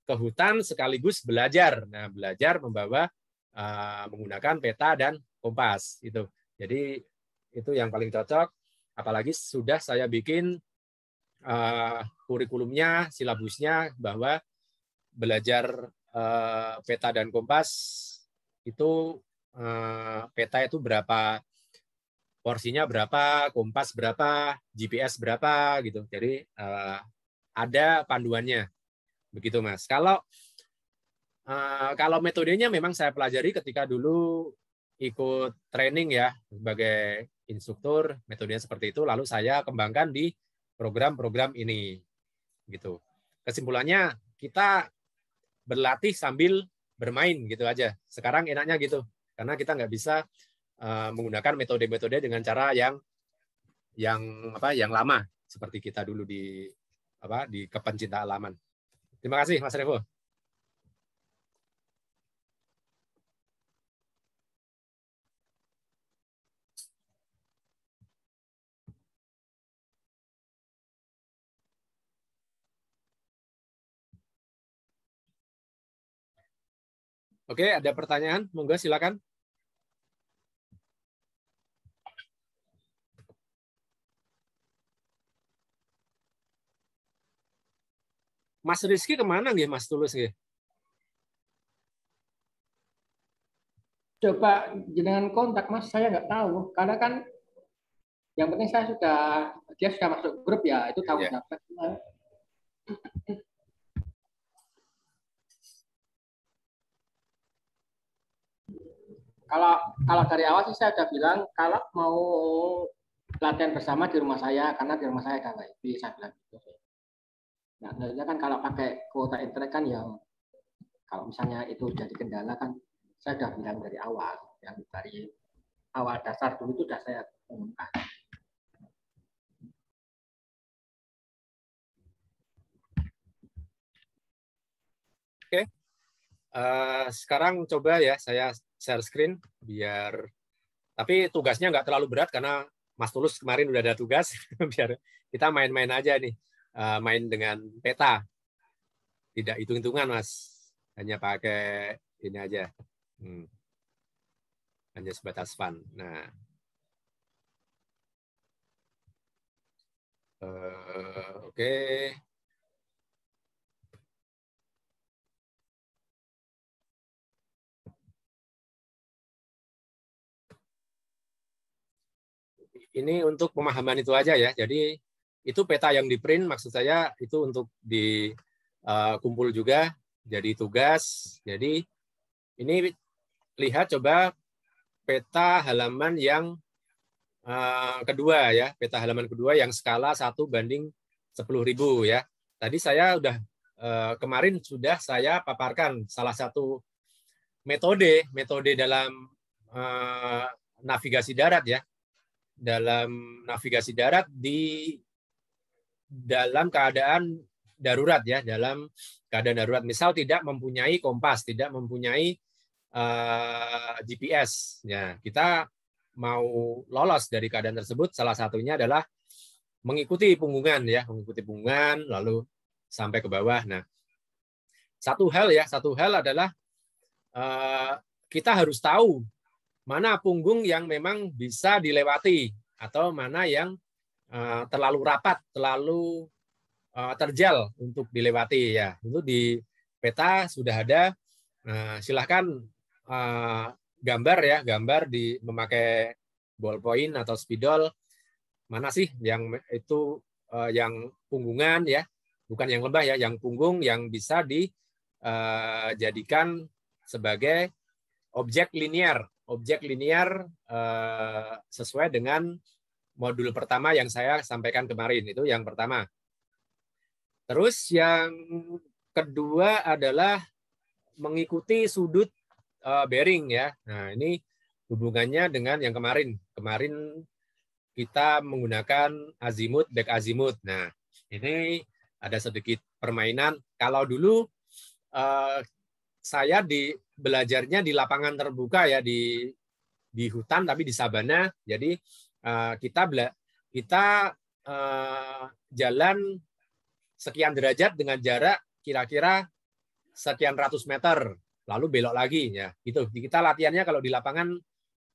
Speaker 1: ke hutan sekaligus belajar. Nah, belajar membawa menggunakan peta dan kompas itu. Jadi itu yang paling cocok. Apalagi sudah saya bikin kurikulumnya, silabusnya, bahwa belajar peta dan kompas itu peta itu berapa porsinya, berapa kompas berapa, GPS berapa gitu. Jadi ada panduannya begitu, Mas. Kalau metodenya memang saya pelajari ketika dulu ikut training ya sebagai instruktur, metodenya seperti itu, lalu saya kembangkan di program-program ini gitu. Kesimpulannya, kita berlatih sambil bermain gitu aja. Sekarang enaknya gitu, karena kita nggak bisa menggunakan metode-metode dengan cara yang lama seperti kita dulu di kepencinta alaman. Terima kasih, Mas Revo. Oke, ada pertanyaan? Monggo silakan. Mas Rizky kemana nggih, Mas Tulus nggih?
Speaker 2: Coba jenengan kontak, Mas, saya nggak tahu. Karena kan yang penting dia sudah masuk grup ya, itu tahu dapat. Kalau dari awal sih saya sudah bilang kalau mau latihan bersama di rumah saya, karena di rumah saya ada wifi, saya bilang gitu. Nah, tentunya kan kalau pakai kuota internet kan yang kalau misalnya itu jadi kendala kan saya sudah bilang dari awal, yang dari awal dasar dulu itu sudah saya umumkan.
Speaker 1: Oke. Sekarang coba ya saya share screen biar, tapi tugasnya nggak terlalu berat karena Mas Tulus kemarin udah ada tugas. Biar kita main-main aja nih, main dengan peta, tidak hitung-hitungan, Mas, hanya pakai ini aja, hanya sebatas fun. Nah, oke. Ini untuk pemahaman itu aja ya. Jadi itu peta yang di print, maksud saya itu untuk dikumpul juga jadi tugas. Jadi ini lihat coba peta halaman yang kedua ya, peta halaman kedua yang skala 1:10.000 ya. Tadi saya udah kemarin sudah saya paparkan salah satu metode dalam navigasi darat ya. Dalam navigasi darat dalam keadaan darurat ya, dalam keadaan darurat, misal tidak mempunyai kompas, tidak mempunyai GPS ya, kita mau lolos dari keadaan tersebut, salah satunya adalah mengikuti punggungan ya, mengikuti punggungan lalu sampai ke bawah. Nah, satu hal adalah kita harus tahu mana punggung yang memang bisa dilewati atau mana yang terlalu rapat, terlalu terjal untuk dilewati ya. Itu di peta sudah ada. Silahkan gambar ya, gambar di memakai ballpoint atau spidol. Mana sih yang itu yang punggungan ya, bukan yang lembah ya, yang punggung yang bisa dijadikan sebagai objek linear sesuai dengan modul pertama yang saya sampaikan kemarin. Itu yang pertama. Terus yang kedua adalah mengikuti sudut bearing ya. Nah, ini hubungannya dengan yang kemarin. Kemarin kita menggunakan azimut, back azimut. Nah, ini ada sedikit permainan. Kalau dulu saya belajarnya di lapangan terbuka ya, di hutan tapi di sabana. Jadi kita jalan sekian derajat dengan jarak kira-kira sekian ratus meter, lalu belok lagi ya. Gitu. Kita latihannya kalau di lapangan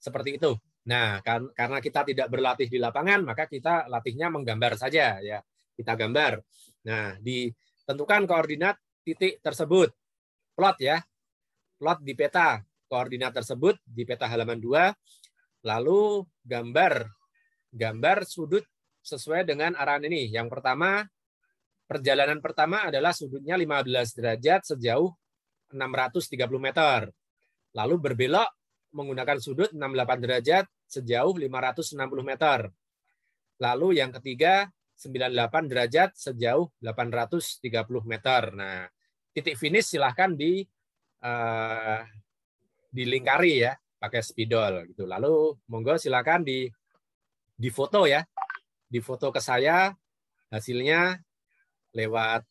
Speaker 1: seperti itu. Nah, karena kita tidak berlatih di lapangan, maka kita latihnya menggambar saja ya. Kita gambar. Nah, ditentukan koordinat titik tersebut. Plot ya. Plot di peta koordinat tersebut di peta halaman 2. Lalu gambar sudut sesuai dengan arahan ini. Yang pertama, perjalanan pertama adalah sudutnya 15 derajat sejauh 630 meter. Lalu berbelok menggunakan sudut 68 derajat sejauh 560 meter. Lalu yang ketiga 98 derajat sejauh 830 meter. Nah, titik finish silahkan dilingkari ya pakai spidol gitu. Lalu monggo silakan di foto ya. Di foto ke saya hasilnya lewat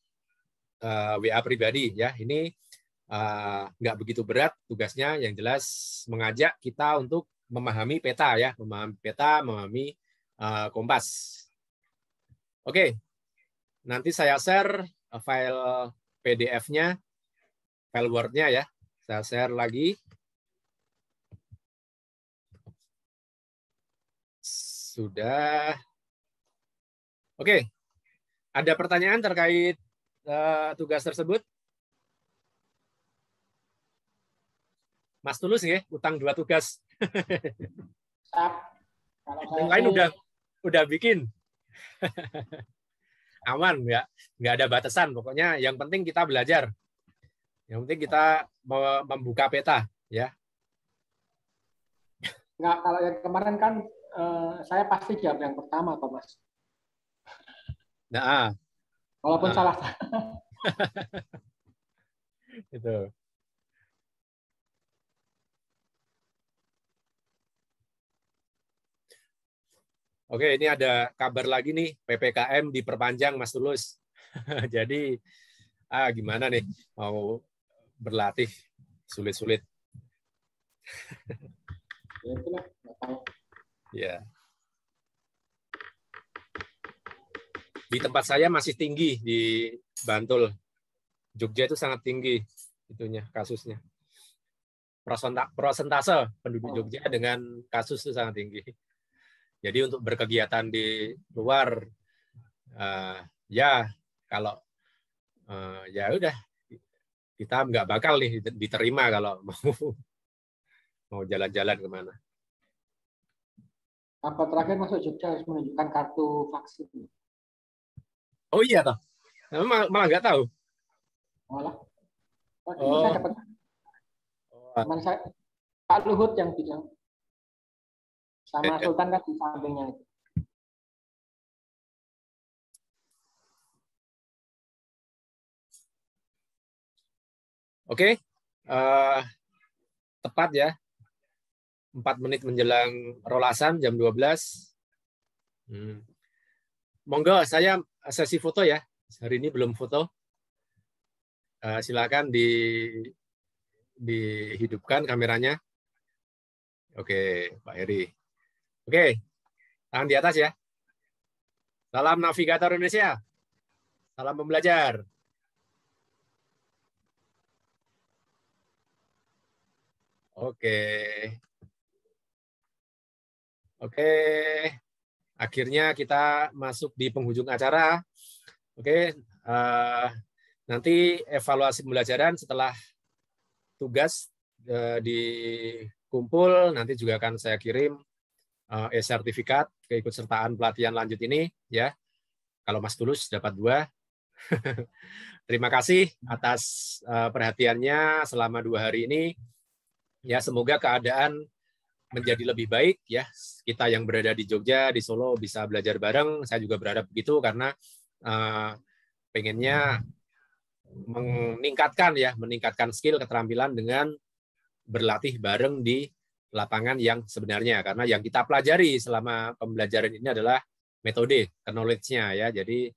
Speaker 1: WA pribadi ya. Ini nggak begitu berat tugasnya, yang jelas mengajak kita untuk memahami peta ya, memahami kompas. Oke, nanti saya share file PDF-nya, file Word-nya ya, saya share lagi. Sudah. Oke, ada pertanyaan terkait tugas tersebut? Mas Tulus ya, utang 2 tugas. Yang lain udah bikin. Aman ya, nggak ada batasan. Pokoknya yang penting kita belajar. Yang penting kita membuka peta ya.
Speaker 2: Nggak, kalau yang kemarin kan saya pasti jawab yang pertama kok, Mas.
Speaker 1: Nah,
Speaker 2: walaupun salah.
Speaker 1: Itu. Oke, ini ada kabar lagi nih, PPKM diperpanjang, Mas Tulus. Jadi, gimana nih mau berlatih sulit-sulit. Ya. Di tempat saya masih tinggi di Bantul. Jogja itu sangat tinggi itunya kasusnya. Prosentase penduduk Jogja dengan kasus itu sangat tinggi. Jadi untuk berkegiatan di luar, ya kalau ya udah kita nggak bakal nih diterima kalau mau jalan-jalan kemana.
Speaker 2: Apa terakhir masuk Jogja harus menunjukkan kartu vaksin?
Speaker 1: Oh iya toh, malah nggak tahu.
Speaker 2: Malah, saya dapat teman saya Pak Luhut yang bilang. Sama Sultan kan di sampingnya itu.
Speaker 1: Oke, tepat ya. 4 menit menjelang rolasan jam 12. Monggo saya sesi foto ya. Hari ini belum foto. Silakan dihidupkan kameranya. Oke, Pak Heri. Oke, tangan di atas ya. Salam Navigator Indonesia. Salam pembelajar. Oke. Akhirnya kita masuk di penghujung acara. Oke, nanti evaluasi pembelajaran setelah tugas kumpul, nanti juga akan saya kirim e-sertifikat keikutsertaan pelatihan lanjut ini, ya. Kalau Mas Tulus dapat 2. Terima kasih atas perhatiannya selama 2 hari ini. Ya, semoga keadaan menjadi lebih baik, ya. Kita yang berada di Jogja, di Solo bisa belajar bareng. Saya juga berharap begitu karena pengennya meningkatkan skill, keterampilan dengan berlatih bareng di lapangan yang sebenarnya, karena yang kita pelajari selama pembelajaran ini adalah metode, knowledge-nya, ya. Jadi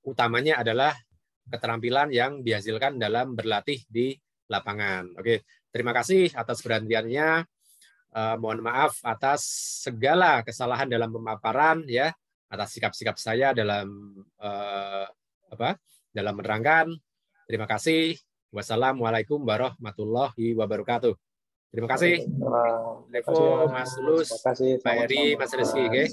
Speaker 1: utamanya adalah keterampilan yang dihasilkan dalam berlatih di lapangan. Oke, terima kasih atas perhatiannya. Mohon maaf atas segala kesalahan dalam pemaparan, ya, atas sikap-sikap saya dalam dalam menerangkan. Terima kasih. Wassalamualaikum warahmatullahi wabarakatuh. Terima kasih. Levo, Mas Tulus, Pak Eri, Mas Rizky.